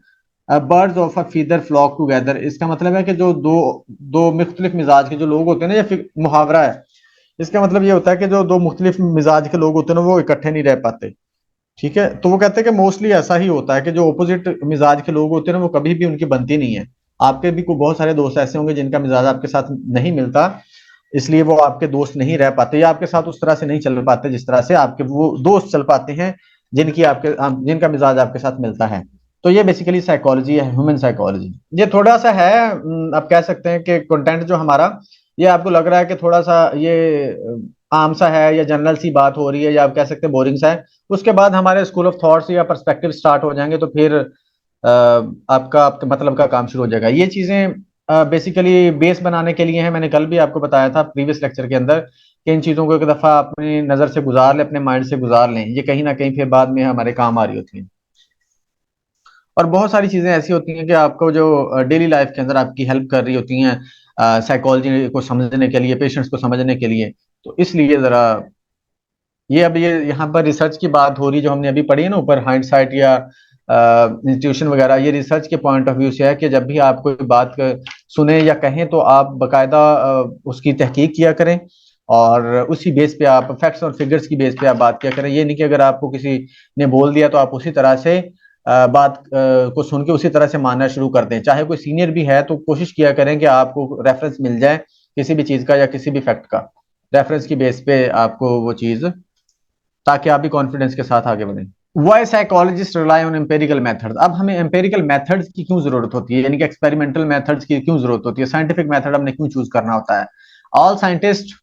birds of a feather flock together, इसका मतलब है कि जो दो दो मुख्तलिफ मिजाज के जो लोग होते हैं ना, या मुहावरा है, इसका मतलब ये होता है कि जो दो मुख्तलिफ मिजाज के लोग होते हैं ना, वो इकट्ठे नहीं रह पाते। ठीक है, तो वो कहते हैं कि मोस्टली ऐसा ही होता है कि जो अपोजिट मिजाज के लोग होते हैं ना, वो कभी भी उनकी बनती नहीं है। आपके भी बहुत सारे दोस्त ऐसे होंगे जिनका मिजाज आपके साथ नहीं मिलता, इसलिए वो आपके दोस्त नहीं रह पाते, या आपके साथ उस तरह से नहीं चल पाते जिस तरह से आपके वो दोस्त चल पाते हैं जिनका मिजाज आपके साथ मिलता है। तो ये बेसिकली साइकोलॉजी है, ह्यूमन साइकोलॉजी। ये थोड़ा सा है, आप कह सकते हैं कि कंटेंट जो हमारा, ये आपको लग रहा है कि थोड़ा सा ये आम सा है या जनरल सी बात हो रही है, या आप कह सकते हैं बोरिंग सा है। उसके बाद हमारे स्कूल ऑफ थॉट्स या पर्सपेक्टिव स्टार्ट हो जाएंगे, तो फिर आपके मतलब का काम शुरू हो जाएगा। ये चीजें बेसिकली बेस बनाने के लिए है। मैंने कल भी आपको बताया था प्रीवियस लेक्चर के अंदर कि इन चीजों को एक दफा अपनी नजर से गुजार लें, अपने माइंड से गुजार लें, ये कहीं ना कहीं फिर बाद में हमारे काम आ रही होती हैं। और बहुत सारी चीजें ऐसी होती हैं कि आपको जो डेली लाइफ के अंदर आपकी हेल्प कर रही होती हैं साइकोलॉजी को समझने के लिए, पेशेंट्स को समझने के लिए। तो इसलिए जरा ये अब ये यहाँ पर रिसर्च की बात हो रही, जो हमने अभी पढ़ी है ना ऊपर, हाइंडसाइट या इंस्टीट्यूशन वगैरह, ये रिसर्च के पॉइंट ऑफ व्यू से है कि जब भी आप कोई बात सुने या कहें, तो आप बकायदा उसकी तहकीक किया करें, और उसी बेस पे आप फैक्ट्स और फिगर्स की बेस पे आप बात किया करें। ये नहीं कि अगर आपको किसी ने बोल दिया तो आप उसी तरह से बात को सुन के उसी तरह से मानना शुरू कर दें। चाहे कोई सीनियर भी है तो कोशिश किया करें कि आपको रेफरेंस मिल जाए किसी भी चीज का या किसी भी फैक्ट का, रेफरेंस की बेस पे आपको वो चीज, ताकि आप भी कॉन्फिडेंस के साथ आगे बढ़ें। Why psychologists rely on empirical methods. अब हमें एम्पेरिकल मेथड्स की क्यों जरूरत होती है, यानी कि एक्सपेरिमेंटल मेथड्स की क्यों जरूरत होती है, साइंटिफिक मेथड हमने क्यों चूज करना होता है। All scientist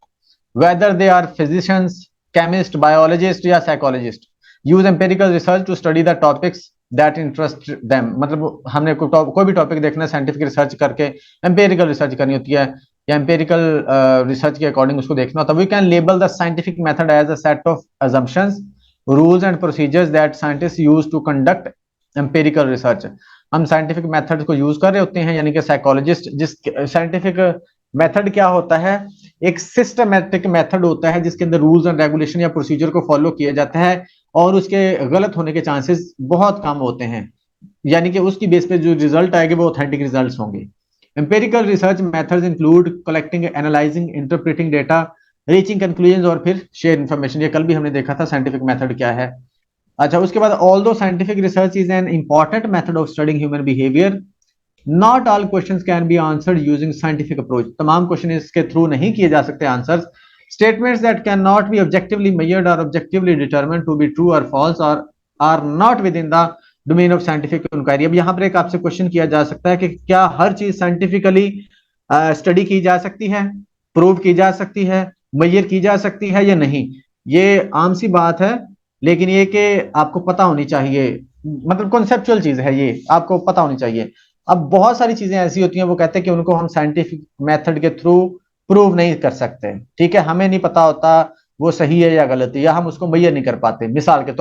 whether they are physicians, chemists, biologists या psychologists use empirical research to study the topics that interest them। मतलब हमने कोई भी टॉपिक देखना है, साइंटिफिक रिसर्च करके एम्पेरिकल रिसर्च करनी होती है, या एम्पेरिकल रिसर्च के अकॉर्डिंग उसको देखना होता है। We can label the scientific method as a set of assumptions, rules and procedures that scientists use to conduct empirical research। हम साइंटिफिक मेथड को यूज कर रहे होते हैं, यानी कि साइकोलॉजिस्ट, जिस साइंटिफिक मेथड क्या होता है, एक सिस्टमेटिक मेथड होता है जिसके अंदर रूल्स एंड रेगुलेशन या प्रोसीजर को फॉलो किया जाता है, और उसके गलत होने के चांसेस बहुत कम होते हैं, यानी कि उसकी बेस पे जो रिजल्ट आएंगे वो ऑथेंटिक रिजल्ट्स होंगे। Empirical research methods include collecting, analysing, interpreting data, reaching conclusion, और फिर शेयर इन्फॉर्मेशन। ये कल भी हमने देखा था साइंटिफिक मेथड क्या है। अच्छा, उसके बाद although scientific research is an important method of studying human behaviour, not all questions can be answered using scientific approach. तमाम क्वेश्चन इसके थ्रू नहीं किए जा सकते answers. Statements that can not be objectively measured और objectively determined to be true और false और are not within the domain of scientific inquiry. अब यहाँ पर एक आपसे क्वेश्चन किया जा सकता है कि क्या हर चीज साइंटिफिकली स्टडी की जा सकती है, प्रूव की जा सकती है, मेजर की जा सकती है या नहीं। ये आम सी बात है, लेकिन ये कि आपको पता होनी चाहिए, मतलब कॉन्सेप्चुअल चीज है, ये आपको पता होनी चाहिए। अब बहुत सारी चीजें ऐसी होती हैं, वो कहते हैं कि उनको हम साइंटिफिक मेथड के थ्रू प्रूव नहीं कर सकते। ठीक है, हमें नहीं पता होता वो सही है या गलत है, या हम उसको मेजर नहीं कर पाते। मिसाल के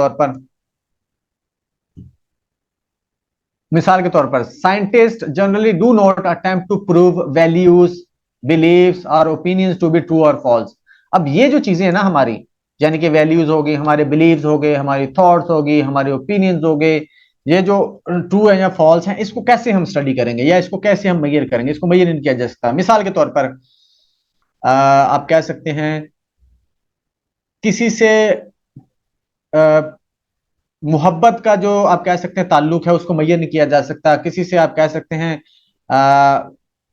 तौर पर scientist generally do not attempt to prove values, beliefs और ओपिनियंस टू बी ट्रू और फॉल्स। अब ये जो चीजें हैं ना हमारी, यानी कि वैल्यूज हो गई, हमारे बिलीव्स हो गए, हमारी थॉट्स हो गई, हमारे ओपिनियंस हो गए, ये जो ट्रू है या फॉल्स है, इसको कैसे हम स्टडी करेंगे या इसको कैसे हम मेजर करेंगे, इसको मेजर नहीं किया जा सकता। मिसाल के तौर पर आप कह सकते हैं किसी से मोहब्बत का जो आप कह सकते हैं ताल्लुक है उसको मुय्यन नहीं किया जा सकता। किसी से आप कह सकते हैं आ,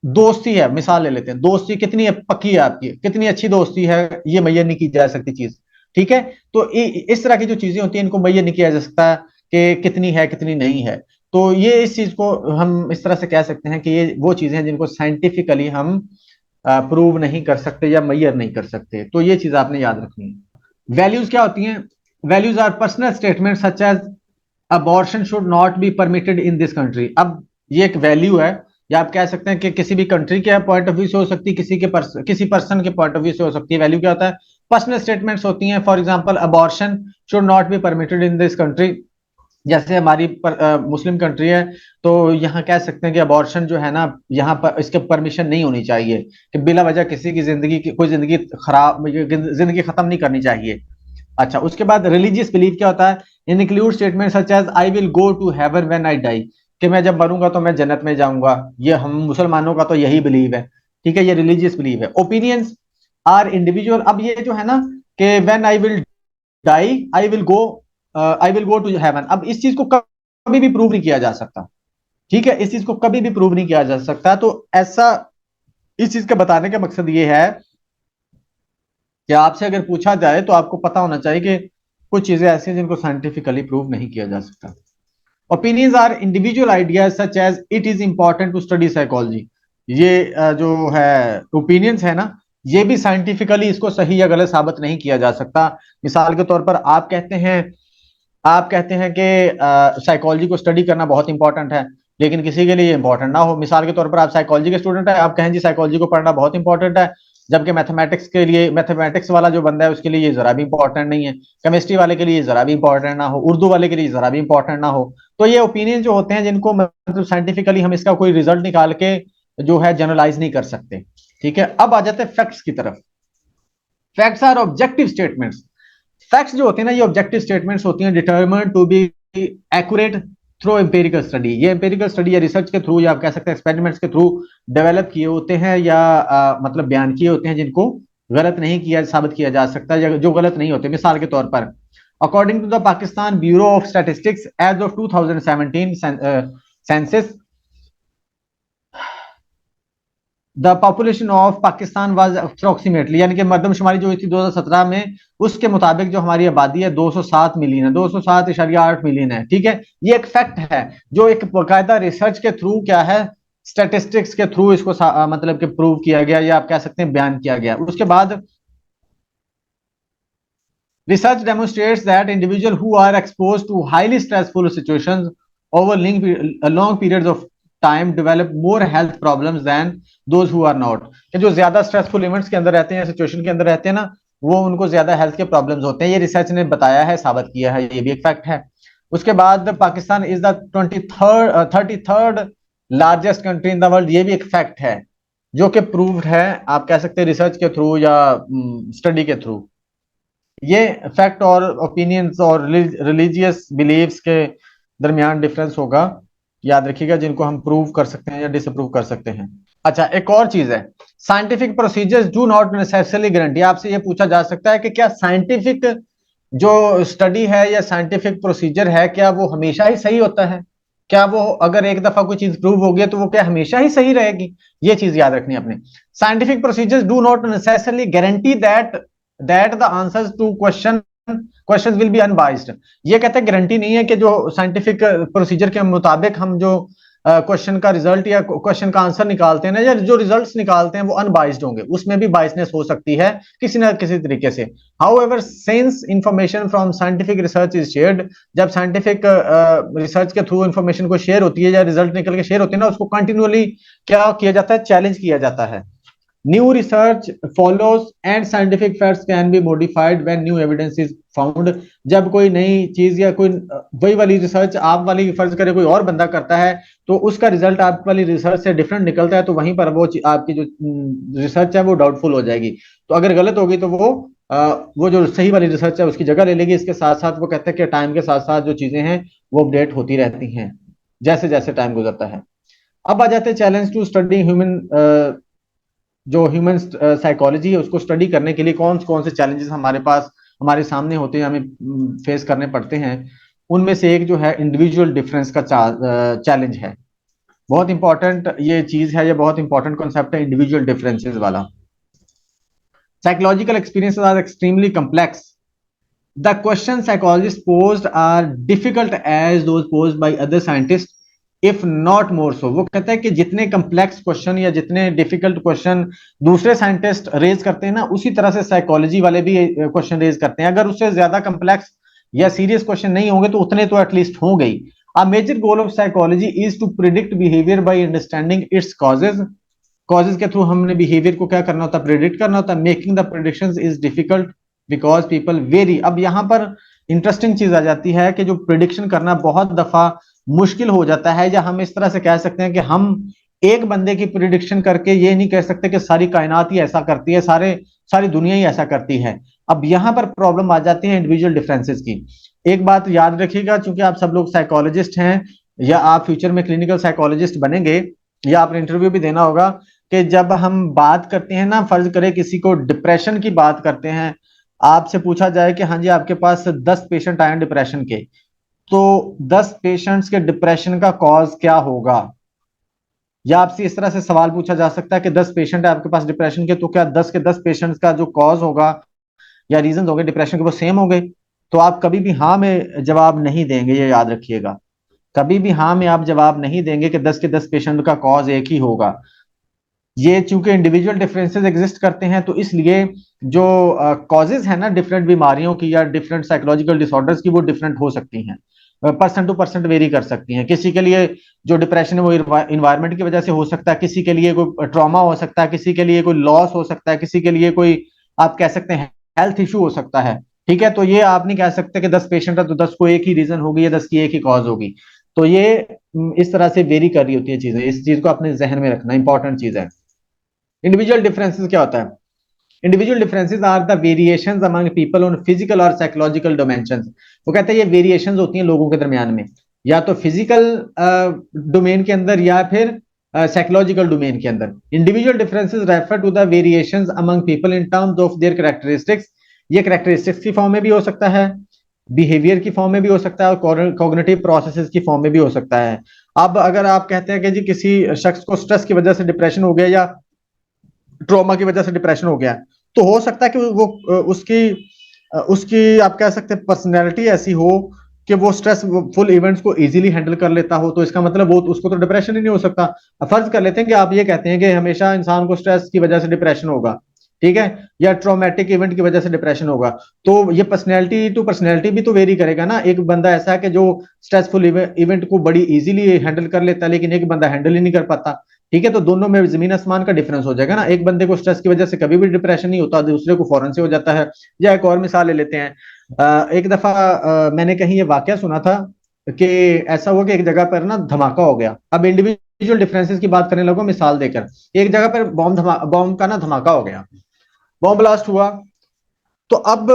दोस्ती है, मिसाल ले लेते हैं, दोस्ती कितनी पक्की है आपकी, कितनी अच्छी दोस्ती है, ये मुय्यन नहीं की जा सकती चीज। ठीक है, तो इस तरह की जो चीजें होती हैं इनको मुय्यन नहीं किया जा सकता कि कितनी है कितनी नहीं है। तो ये इस चीज को हम इस तरह से कह सकते हैं कि ये वो चीजें हैं जिनको साइंटिफिकली हम प्रूव नहीं कर सकते या मैयर नहीं कर सकते। तो ये चीज आपने याद रखनी है। वैल्यूज क्या होती हैं? Values are personal statement such as abortion should not be permitted in this country. अब ये एक वैल्यू है, या आप कह सकते हैं कि किसी भी कंट्री के पॉइंट ऑफ व्यू से हो सकती है, किसी पर्सन के पॉइंट ऑफ व्यू से हो सकती है। वैल्यू क्या होता है? पर्सनल स्टेटमेंट्स होती हैं। For example, abortion should not be permitted in this country. जैसे हमारी मुस्लिम कंट्री है, तो यहाँ कह सकते हैं कि अबॉर्शन जो है ना, यहाँ पर इसके परमिशन नहीं होनी चाहिए, कि बिला वजह किसी की जिंदगी की कोई जिंदगी खराब, जिंदगी खत्म नहीं करनी चाहिए। अच्छा, उसके बाद रिलीजियस बिलीफ क्या होता है? In include statement such as I will go to heaven when I die, कि मैं जब मरूंगा तो मैं जन्नत में जाऊंगा। ये हम मुसलमानों का तो यही बिलीव है। ठीक है, ये रिलीजियस बिलीव है। Opinions are individual. अब ये जो है ना कि when I will die I will go to heaven, अब इस चीज को कभी भी प्रूव नहीं किया जा सकता। ठीक है, इस चीज को कभी भी प्रूव नहीं किया जा सकता। तो ऐसा, इस चीज का बताने का मकसद ये है कि आपसे अगर पूछा जाए तो आपको पता होना चाहिए कि कुछ चीजें ऐसी हैं जिनको साइंटिफिकली प्रूव नहीं किया जा सकता। Opinions are individual ideas such as it is important to study psychology. ये जो है ओपिनियंस है ना, ये भी साइंटिफिकली इसको सही या गलत साबित नहीं किया जा सकता। मिसाल के तौर पर आप कहते हैं कि साइकोलॉजी को स्टडी करना बहुत इंपॉर्टेंट है, लेकिन किसी के लिए इंपॉर्टेंट ना हो। मिसाल के तौर पर आप साइकोलॉजी के स्टूडेंट है, आप कहें जी साइकोलॉजी को पढ़ना बहुत इंपॉर्टेंट है, जबकि मैथमेटिक्स वाला जो बंदा है उसके लिए ये जरा भी इंपॉर्टेंट नहीं है, केमिस्ट्री वाले के लिए जरा भी इंपॉर्टेंट ना हो, उर्दू वाले के लिए जरा भी इंपॉर्टेंट ना हो। तो ये ओपिनियन जो होते हैं जिनको मतलब साइंटिफिकली हम इसका कोई रिजल्ट निकाल के जो है जनरलाइज नहीं कर सकते। ठीक है, अब आ जाते हैं फैक्ट्स की तरफ। Facts are objective statements. Facts जो होते हैं ना, ये ऑब्जेक्टिव स्टेटमेंट्स होती हैं determined to be accurate through empirical study. ये एम्पेरिकल स्टडी या रिसर्च के थ्रू, या आप कह सकते हैं एक्सपेरिमेंट्स के थ्रू डेवलप किए होते हैं, या मतलब बयान किए होते हैं, जिनको गलत नहीं किया साबित किया जा सकता, या जो गलत नहीं होते। मिसाल के तौर पर, according to the Pakistan Bureau of Statistics as of 2017 census, the population of Pakistan was approximately, यानी कि मरदमशुमारी जो हुई थी 2017 में, उसके मुताबिक जो हमारी आबादी है 207 मिलियन है, 207.8 मिलियन है। ठीक है, ये एक फैक्ट है जो एक बाकायदा रिसर्च के थ्रू क्या है, स्टैटिस्टिक्स के थ्रू इसको मतलब कि प्रूव किया गया, या आप कह सकते हैं बयान किया गया। उसके बाद, research demonstrates that individuals who are exposed to highly stressful situations over long periods of time develop more health problems than those who are not। कि जो ज्यादा स्ट्रेसफुल इवेंट्स के अंदर रहते हैं, सिचुएशन के अंदर रहते हैं ना, वो उनको ज्यादा हेल्थ के प्रॉब्लम्स होते हैं। ये रिसर्च ने बताया है, साबित किया है, ये भी एक फैक्ट है। उसके बाद, Pakistan is the 33rd largest country in the world. ये भी एक फैक्ट है जो कि प्रूव्ड है, आप कह सकते हैं रिसर्च के थ्रू या स्टडी के थ्रू। ये फैक्ट और ओपिनियंस और रिलीजियस बिलीव्स के दरमियान डिफरेंस होगा, याद रखिएगा, जिनको हम प्रूव कर सकते हैं या डिसअप्रूव कर सकते हैं। अच्छा, एक और चीज है, scientific procedures do not necessarily guarantee. आपसे ये पूछा जा सकता है कि क्या साइंटिफिक जो स्टडी है या साइंटिफिक प्रोसीजर है, क्या वो हमेशा ही सही होता है? क्या वो अगर एक दफा कोई चीज प्रूव हो गई तो वो क्या हमेशा ही सही रहेगी? ये चीज याद रखनी है अपने। Scientific procedures do not necessarily guarantee that the answers two questions will be unbiased. ये कहते हैं गारंटी नहीं है कि जो साइंटिफिक प्रोसीजर के मुताबिक हम जो क्वेश्चन का रिजल्ट या क्वेश्चन का आंसर निकालते हैं ना, या जो रिजल्ट्स निकालते हैं वो अनबाइस्ड होंगे, उसमें भी बाइसनेस हो सकती है किसी ना किसी तरीके से। However since information from scientific research is shared, जब साइंटिफिक रिसर्च के थ्रू इंफॉर्मेशन को शेयर होती है या रिजल्ट निकल के शेयर होते हैं ना, उसको कंटिन्यूअली क्या किया जाता है, चैलेंज किया जाता है। New research follows and scientific facts can be modified when new evidence is found। जब कोई नई चीज या कोई वही वाली रिसर्च आप वाली फर्ज करे कोई और बंदा करता है, तो उसका रिजल्ट आप वाली रिसर्च से डिफरेंट निकलता है, तो वहीं पर वो आपकी जो रिसर्च है वो डाउटफुल हो जाएगी। तो अगर गलत होगी तो वो जो सही वाली रिसर्च है उसकी जगह ले लेगी। इसके साथ साथ वो कहते हैं कि टाइम के साथ साथ जो चीजें हैं वो अपडेट होती रहती हैं जैसे जैसे टाइम गुजरता है। अब आ जाते हैं चैलेंज टू स्टडी ह्यूमन जो ह्यूमन साइकोलॉजी है उसको स्टडी करने के लिए कौन कौन से चैलेंजेस हमारे पास हमारे सामने होते हैं, हमें फेस करने पड़ते हैं, उनमें से एक जो है इंडिविजुअल डिफरेंस का चैलेंज है। बहुत इंपॉर्टेंट ये चीज है, ये बहुत इंपॉर्टेंट कॉन्सेप्ट है इंडिविजुअल डिफरेंसेस वाला। Psychological experiences are extremely complex. The questions psychologists posed are difficult as those posed by other scientists, if not more so। वो कहता है कि जितने कम्प्लेक्स क्वेश्चन या जितने डिफिकल्ट क्वेश्चन दूसरे साइंटिस्ट रेज करते हैं ना, उसी तरह से साइकोलॉजी वाले भी क्वेश्चन रेज करते हैं। अगर उससे ज्यादा कम्प्लेक्स या सीरियस क्वेश्चन नहीं होंगे तो उतने तो एटलीस्ट हो गई। A major goal of psychology is to predict behavior by understanding its causes। Causes के थ्रू हमने बिहेवियर को क्या करना होता है, प्रिडिक्ट करना होता है। Making the predictions is difficult because people very. अब यहाँ पर इंटरेस्टिंग चीज आ जाती है कि जो प्रिडिक्शन करना बहुत दफा मुश्किल हो जाता है, या हम इस तरह से कह सकते हैं कि हम एक बंदे की प्रिडिक्शन करके ये नहीं कह सकते कि सारी कायनात ही ऐसा करती है, सारी दुनिया ही ऐसा करती है। अब यहाँ पर प्रॉब्लम आ जाती है इंडिविजुअल डिफरेंसेस की। एक बात याद रखिएगा, चूंकि आप सब लोग साइकोलॉजिस्ट हैं या आप फ्यूचर में क्लिनिकल साइकोलॉजिस्ट बनेंगे या आपने इंटरव्यू भी देना होगा, कि जब हम बात करते हैं ना, फर्ज करें किसी को डिप्रेशन की बात करते हैं, आपसे पूछा जाए कि हाँ जी आपके पास 10 पेशेंट आए डिप्रेशन के, तो 10 पेशेंट्स के डिप्रेशन का कॉज क्या होगा। या आपसे इस तरह से सवाल पूछा जा सकता है कि 10 पेशेंट है आपके पास डिप्रेशन के, तो क्या 10 के 10 पेशेंट्स का जो कॉज होगा या रीजन होंगे डिप्रेशन के वो सेम होंगे। तो आप कभी भी हाँ में जवाब नहीं देंगे, ये याद रखिएगा। कभी भी हाँ में आप जवाब नहीं देंगे कि 10 के 10 पेशेंट का कॉज एक ही होगा। ये चूंकि इंडिविजुअल डिफरेंसेस एग्जिस्ट करते हैं, तो इसलिए जो कॉजेज है ना डिफरेंट बीमारियों की या डिफरेंट साइकोलॉजिकल डिसऑर्डर्स की, वो डिफरेंट हो सकती हैं, पर्सन टू पर्सन वेरी कर सकती हैं। किसी के लिए जो डिप्रेशन है वो इन्वायरमेंट की वजह से हो सकता है, किसी के लिए कोई ट्रॉमा हो सकता है, किसी के लिए कोई लॉस हो सकता है, किसी के लिए कोई आप कह सकते हैं हेल्थ इशू हो सकता है। ठीक है, तो ये आप नहीं कह सकते कि 10 पेशेंट है तो 10 को एक ही रीजन होगी या 10 की एक ही कॉज होगी। तो ये इस तरह से वेरी कर रही होती है चीजें, इस चीज को अपने जहन में रखना इंपॉर्टेंट चीज है। इंडिविजुअल डिफरेंसेस क्या होता है? Individual differences are the variations among people on physical और साइकोलॉजिकल डायमेंशंस। वो कहते हैं ये वेरिएशंस होती हैं लोगों के दरमियान में, या तो फिजिकल डोमेन के अंदर या फिर साइकोलॉजिकल डोमेन के अंदर। Individual differences refer to the variations among people in terms of their characteristics. ये कैरेक्टरिस्टिक्स की फॉर्म में भी हो सकता है, बिहेवियर की फॉर्म में भी हो सकता है, और कॉग्निटिव प्रोसेसेस की फॉर्म में भी हो सकता है। अब अगर आप कहते हैं कि जी किसी शख्स को स्ट्रेस की वजह से डिप्रेशन हो गया या ट्रॉमा की वजह से डिप्रेशन हो गया, तो हो सकता है कि वो उसकी उसकी आप कह सकते हैं पर्सनैलिटी ऐसी हो कि वो स्ट्रेस फुल इवेंट्स को इजीली हैंडल कर लेता हो, तो इसका मतलब वो उसको तो डिप्रेशन ही नहीं हो सकता। फर्ज कर लेते हैं कि आप ये कहते हैं कि हमेशा इंसान को स्ट्रेस की वजह से डिप्रेशन होगा, ठीक है, या ट्रॉमेटिक इवेंट की वजह से डिप्रेशन होगा, तो ये पर्सनैलिटी टू पर्सनैलिटी भी तो वेरी करेगा ना। एक बंदा ऐसा है कि जो स्ट्रेसफुल इवेंट को बड़ी इजीली हैंडल कर लेता है, लेकिन एक बंदा हैंडल ही नहीं कर पाता। ठीक है, तो दोनों में जमीन आसमान का डिफरेंस हो जाएगा ना। एक बंदे को स्ट्रेस की वजह से कभी भी डिप्रेशन नहीं होता, दूसरे को फौरन से हो जाता है। या एक और मिसाल ले लेते हैं, एक दफा मैंने कहीं ये वाकया सुना था कि ऐसा हुआ कि एक जगह पर ना धमाका हो गया। अब इंडिविजुअल डिफरेंसेस की बात करने लगो मिसाल देकर। एक जगह पर बॉम्ब का ना धमाका हो गया, बॉम्ब ब्लास्ट हुआ। तो अब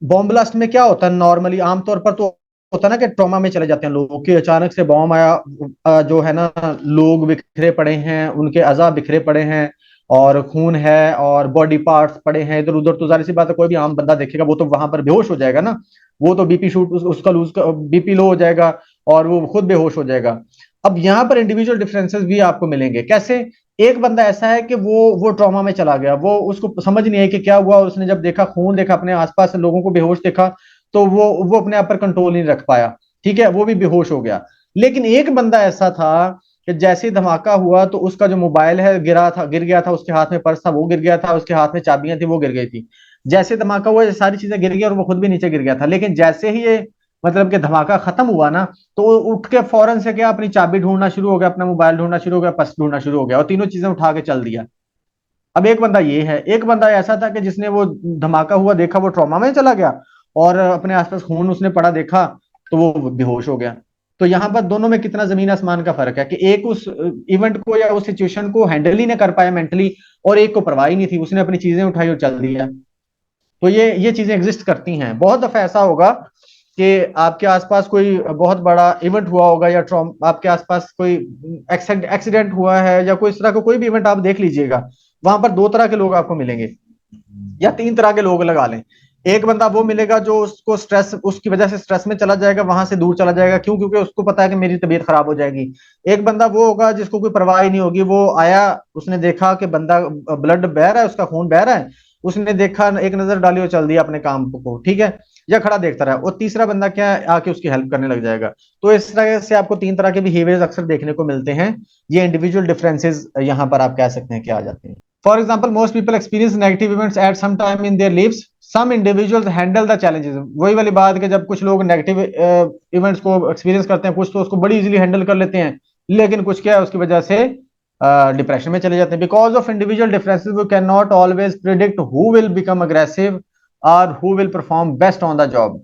बॉम्ब ब्लास्ट में क्या होता है, नॉर्मली आमतौर पर तो होता है ना कि ट्रॉमा में चले जाते हैं लोग, कि अचानक से बॉम्ब आया, जो है ना लोग बिखरे पड़े हैं, उनके अज़ा बिखरे पड़े हैं, और खून है और बॉडी पार्ट्स पड़े हैं इधर उधर, तो जाहिर सी बात है कोई भी आम बंदा देखेगा वो तो वहां पर बेहोश हो जाएगा ना। वो तो बीपी शूट उसका लूज, बीपी लो हो जाएगा और वो खुद बेहोश हो जाएगा। अब यहाँ पर इंडिविजुअल डिफरेंसेस भी आपको मिलेंगे। कैसे? एक बंदा ऐसा है कि वो ट्रॉमा में चला गया, वो उसको समझ नहीं आई कि क्या हुआ, उसने जब देखा खून देखा, अपने आसपास लोगों को बेहोश देखा, तो वो अपने आप पर कंट्रोल नहीं रख पाया, ठीक है, वो भी बेहोश हो गया। लेकिन एक बंदा ऐसा था कि जैसे ही धमाका हुआ तो उसका जो मोबाइल है गिर गया था, उसके हाथ में पर्स था वो गिर गया था, उसके हाथ में चाबियां थी वो गिर गई थी। जैसे धमाका हुआ ये सारी चीजें गिर गई और वो खुद भी नीचे गिर गया था। लेकिन जैसे ही ये मतलब कि धमाका खत्म हुआ ना, तो वो उठ के फौरन से क्या अपनी चाबी ढूंढना शुरू हो गया, अपना मोबाइल ढूंढना शुरू हो गया, पर्स ढूंढना शुरू हो गया, और तीनों चीजें उठा के चल दिया। अब एक बंदा ये है, एक बंदा ऐसा था कि जिसने वो धमाका हुआ देखा, वो ट्रॉमा में चला गया, और अपने आसपास खून उसने पड़ा देखा तो वो बेहोश हो गया। तो यहाँ पर दोनों में कितना जमीन आसमान का फर्क है, कि एक उस इवेंट को या उस सिचुएशन को हैंडल ही नहीं कर पाया मेंटली, और एक को परवाह ही नहीं थी, उसने अपनी चीजें उठाई और चल दिया। तो ये चीजें एग्जिस्ट करती हैं। बहुत दफा ऐसा होगा कि आपके आसपास कोई बहुत बड़ा इवेंट हुआ होगा, या आपके आसपास कोई एक्सीडेंट हुआ है, या कोई इस तरह का कोई भी इवेंट आप देख लीजिएगा, वहां पर दो तरह के लोग आपको मिलेंगे, या तीन तरह के लोग लगा लें। एक बंदा वो मिलेगा जो उसको स्ट्रेस, उसकी वजह से स्ट्रेस में चला जाएगा, वहां से दूर चला जाएगा, क्यों? क्योंकि उसको पता है कि मेरी तबीयत खराब हो जाएगी। एक बंदा वो होगा जिसको कोई परवाह ही नहीं होगी, वो आया, उसने देखा कि बंदा ब्लड बह रहा है, उसका खून बह रहा है, उसने देखा, एक नजर डाली और चल दिया अपने काम को, ठीक है, या खड़ा देखता रहा। और तीसरा बंदा क्या है, आके उसकी हेल्प करने लग जाएगा। तो इस तरह से आपको तीन तरह के बिहेवियर्स अक्सर देखने को मिलते हैं। ये इंडिविजुअल डिफरेंसेस यहाँ पर आप कह सकते हैं कि आ जाते हैं। For example, most people experience negative events at some time in their lives. Some individuals handle the challenges. वही वाली बात कि जब कुछ लोग नेगेटिव इवेंट्स को एक्सपीरियंस करते हैं, कुछ तो उसको बड़ी इजीली हैंडल कर लेते हैं, लेकिन कुछ क्या है उसकी वजह से डिप्रेशन में चले जाते हैं। Because of individual differences we can not always predict who will become aggressive और who will perform best on the job.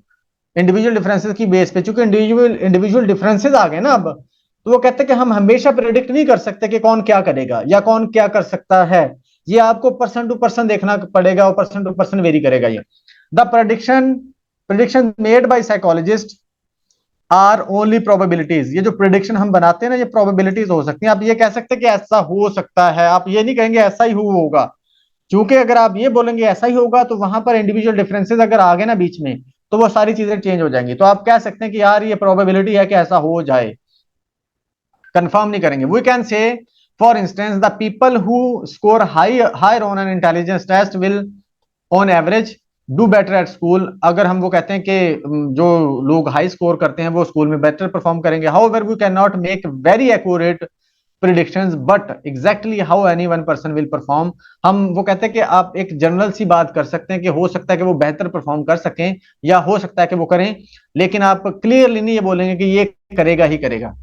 Individual differences की बेस पे, चूंकि इंडिविजुअल डिफरेंसेस आ गए ना अब, तो वो कहते हैं कि हम हमेशा प्रिडिक्ट नहीं कर सकते कि कौन क्या करेगा या कौन क्या कर सकता है। ये आपको पर्सन टू पर्सन देखना पड़ेगा और पर्सन टू पर्सन वेरी करेगा। ये the prediction made by psychologist are only probabilities. ये जो प्रिडिक्शन हम बनाते हैं ना, ये प्रोबेबिलिटीज हो सकती हैं। आप ये कह सकते हैं कि ऐसा हो सकता है, आप ये नहीं कहेंगे ऐसा ही होगा, क्योंकि अगर आप ये बोलेंगे ऐसा ही होगा तो वहां पर इंडिविजुअल डिफरेंसेस अगर आ गए ना बीच में, तो वो सारी चीजें चेंज हो जाएंगी। तो आप कह सकते हैं कि यार ये प्रोबेबिलिटी है कि ऐसा हो जाए, कंफर्म नहीं करेंगे। We can say for instance the people who score higher on an intelligence test will on average do better at school. अगर हम वो कहते हैं कि जो लोग हाई स्कोर करते हैं वो स्कूल में बेटर परफॉर्म करेंगे। However we can not make very accurate predictions but exactly how any one person will perform. हम वो कहते हैं कि आप एक जनरल सी बात कर सकते हैं कि हो सकता है कि वो बेहतर परफॉर्म कर सकें या हो सकता है कि वो करें, लेकिन आप क्लियरली नहीं ये बोलेंगे कि ये करेगा ही करेगा।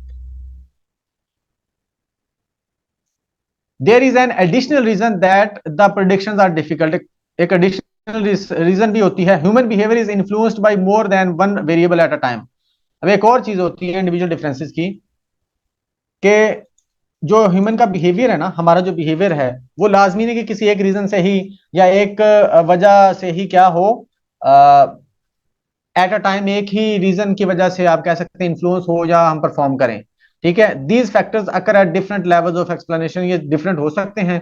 There is an additional reason that the predictions are difficult. एक एडिशनल रीजन भी होती है, human behaviour is influenced by more than one variable at a time. अब एक और चीज होती है इंडिविजुअल डिफरेंसेस की, कि जो ह्यूमन का बिहेवियर है ना, हमारा जो बिहेवियर है, वो लाजमी नहीं कि किसी एक रीजन से ही या एक वजह से ही क्या हो, एट अ टाइम एक ही रीजन की वजह से आप कह सकते हैं इन्फ्लुएंस हो या हम परफॉर्म करें। ठीक है, these factors occur at different levels of explanation. ये डिफरेंट हो सकते हैं।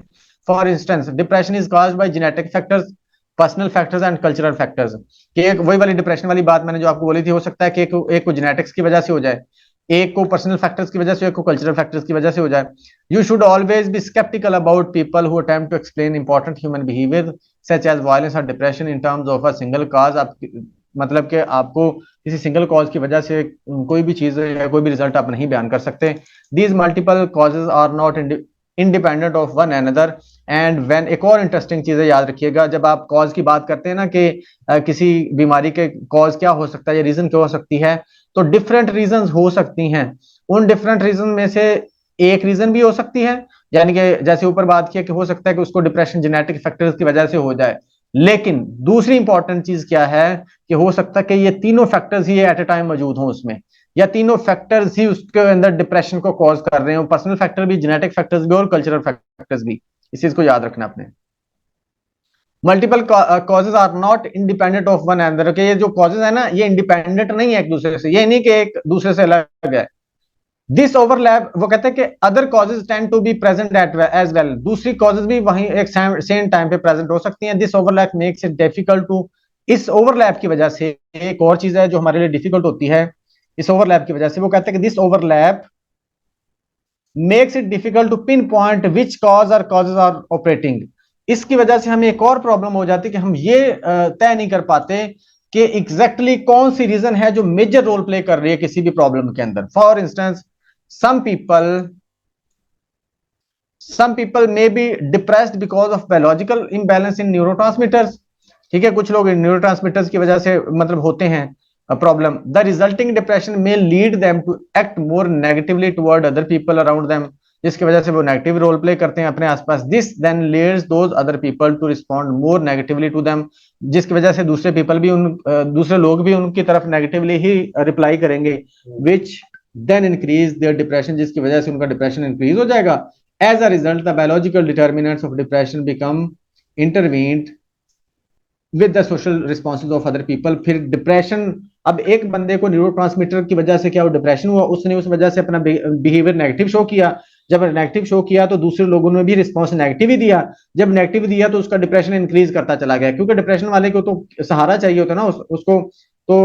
For instance depression is caused by genetic factors, personal factors and cultural factors. कि एक वही वाली डिप्रेशन वाली बात मैंने जो आपको बोली थी, हो सकता है कि एक को जेनेटिक्स की वजह से हो जाए, एक को पर्सनल फैक्टर्स की वजह से, एक को कल्चरल फैक्टर्स की वजह से हो जाए। You should always be sceptical about people who attempt to explain important human behaviour such as violence और depression in terms of a single cause. आप मतलब कि आपको किसी सिंगल कॉज की वजह से कोई भी चीज या कोई भी रिजल्ट आप नहीं बयान कर सकते। These multiple causes are not independent of one another and when. एक और इंटरेस्टिंग चीज है, याद रखिएगा, जब आप कॉज की बात करते हैं ना कि किसी बीमारी के कॉज क्या हो सकता है या रीजन क्या हो सकती है, तो डिफरेंट रीजन हो सकती हैं। उन डिफरेंट रीजन में से एक रीजन भी हो सकती है, यानी कि जैसे ऊपर बात किया कि हो सकता है कि उसको डिप्रेशन जेनेटिक फैक्टर्स की वजह से हो जाए, लेकिन दूसरी इंपॉर्टेंट चीज क्या है कि हो सकता है कि ये तीनों फैक्टर्स ही एट ए टाइम मौजूद हों उसमें, या तीनों फैक्टर्स ही उसके अंदर डिप्रेशन को कॉज कर रहे हो, पर्सनल फैक्टर भी, जेनेटिक फैक्टर्स भी और कल्चरल फैक्टर्स भी। इस चीज को याद रखना आपने। Multiple causes are not independent of one another. के ये जो कॉजेज है ना, ये इंडिपेंडेंट नहीं है एक दूसरे से, ये नहीं कि एक दूसरे से अलग है। दिस ओवरलैप, वो कहते हैं कि other causes tend to be present at as well. दूसरी कॉजेज भी वहीं एक सेम टाइम पे प्रेजेंट हो सकती हैं। This overlap makes it difficult to. इस ओवरलैप की वजह से एक और चीज है जो हमारे लिए डिफिकल्ट होती है, इस ओवरलैप की वजह से। वो कहते हैं कि this overlap makes it difficult to pinpoint which cause or causes are operating. इसकी वजह से हमें एक और प्रॉब्लम हो जाती है कि हम ये तय नहीं कर पाते कि एग्जैक्टली कौन सी रीजन है जो मेजर रोल प्ले कर रही है किसी भी प्रॉब्लम के अंदर। For instance some people may be depressed because of biological imbalance in neurotransmitters। ठीक है, कुछ लोग न्यूरोट्रांसमीटर्स की वजह से मतलब होते हैं problem. The resulting depression may lead them to act more negatively toward other people around them, जिसकी वजह से वो नेगेटिव रोल प्ले करते हैं अपने आसपास। This then leads those other people to respond more negatively to them, जिसकी वजह से दूसरे पीपल भी दूसरे लोग भी उनकी तरफ नेगेटिवली ही रिप्लाई करेंगे, which then increase their depression, जिसकी वजह से उनका डिप्रेशन इंक्रीज हो जाएगा। As a result the biological determinants of depression become intertwined with the social responses of other people. फिर डिप्रेशन, अब एक बंदे को न्यूरोट्रांसमीटर की वजह से क्या वो डिप्रेशन हुआ, उसने उस वजह से अपना बिहेवियर नेगेटिव शो किया, जब नेगेटिव शो किया तो दूसरे लोगों ने भी रिस्पॉन्स नेगेटिव ही दिया। जब नेगेटिव दिया तो उसका डिप्रेशन इंक्रीज करता चला गया, क्योंकि डिप्रेशन वाले को तो सहारा चाहिए होता ना, उसको तो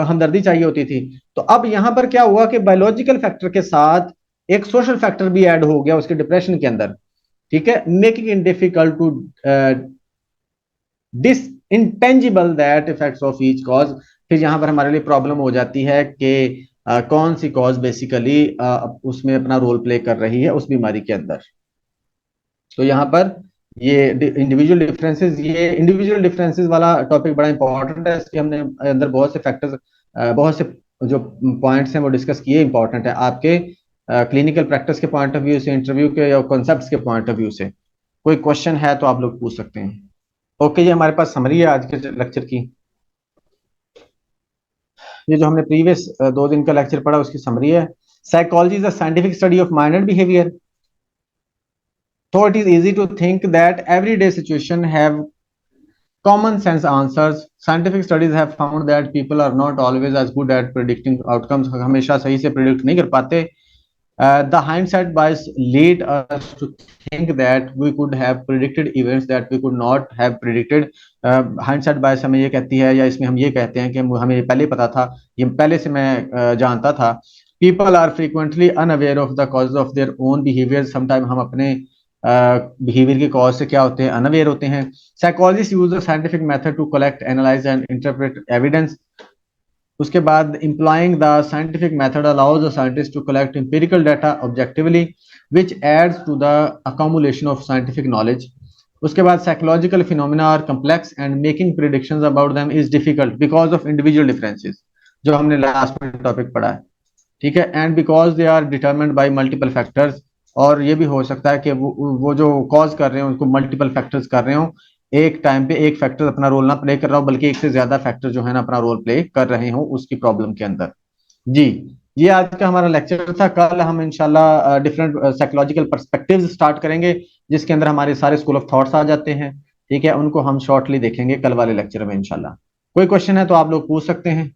हमदर्दी चाहिए होती थी। तो अब यहां पर क्या हुआ कि बायोलॉजिकल फैक्टर के साथ एक सोशल फैक्टर भी ऐड हो गया उसके डिप्रेशन के अंदर, ठीक है, making it difficult to disentangle that effects of each cause. फिर यहाँ पर हमारे लिए प्रॉब्लम हो जाती है कि कौन सी कॉज बेसिकली उसमें अपना रोल प्ले कर रही है उस बीमारी के अंदर। तो यहाँ पर ये इंडिविजुअल डिफरेंसेस वाला टॉपिक बड़ा इंपॉर्टेंट है। इसके हमने अंदर बहुत से फैक्टर्स, बहुत से जो पॉइंट्स हैं वो डिस्कस किए, इंपॉर्टेंट है आपके क्लिनिकल प्रैक्टिस के पॉइंट ऑफ व्यू से, इंटरव्यू के या कॉन्सेप्ट्स के पॉइंट ऑफ व्यू से। कोई क्वेश्चन है तो आप लोग पूछ सकते हैं। ओके, ये हमारे पास समरी है आज के लेक्चर की। ये जो हमने प्रीवियस 2 दिन का लेक्चर पढ़ा उसकी समरी है। Psychology is a scientific study of mind and behaviour. So it is easy to think that everyday situation have common sense answers. Scientific studies have found that people are not always as good at predicting outcomes. हमेशा सही से predict नहीं कर पाते। The hindsight bias lead us to think that we could have predicted events that we could not have predicted. Hindsight bias हमें ये कहती है, या इसमें हम ये कहते हैं कि हमें ये पहले पता था, ये पहले से मैं जानता था। People are frequently unaware of the causes of their own behaviors. Sometimes हम अपने बिहेवियर के कॉज से क्या होते हैं, अनअवेयर होते हैं। Psychologist use the scientific method to collect, analyze and interpret evidence. उसके बाद employing the scientific method allows the scientist to collect empirical data objectively, which adds to the accumulation of scientific knowledge. उसके बाद psychological phenomena are complex and making predictions about them is difficult because of individual differences, जो हमने last में topic पढ़ा है, ठीक है, and because they are determined by multiple factors। और ये भी हो सकता है कि वो जो कॉज कर रहे हैं उनको मल्टीपल फैक्टर्स कर रहे हो, एक टाइम पे एक फैक्टर अपना रोल ना प्ले कर रहा हो, बल्कि एक से ज्यादा फैक्टर जो है ना अपना रोल प्ले कर रहे हो उसकी प्रॉब्लम के अंदर। जी, ये आज का हमारा लेक्चर था। कल हम इंशाल्लाह डिफरेंट साइकोलॉजिकल पर्सपेक्टिव्स स्टार्ट करेंगे, जिसके अंदर हमारे सारे स्कूल ऑफ थॉट्स आ जाते हैं, ठीक है, उनको हम शॉर्टली देखेंगे कल वाले लेक्चर में इंशाल्लाह। कोई क्वेश्चन है तो आप लोग पूछ सकते हैं।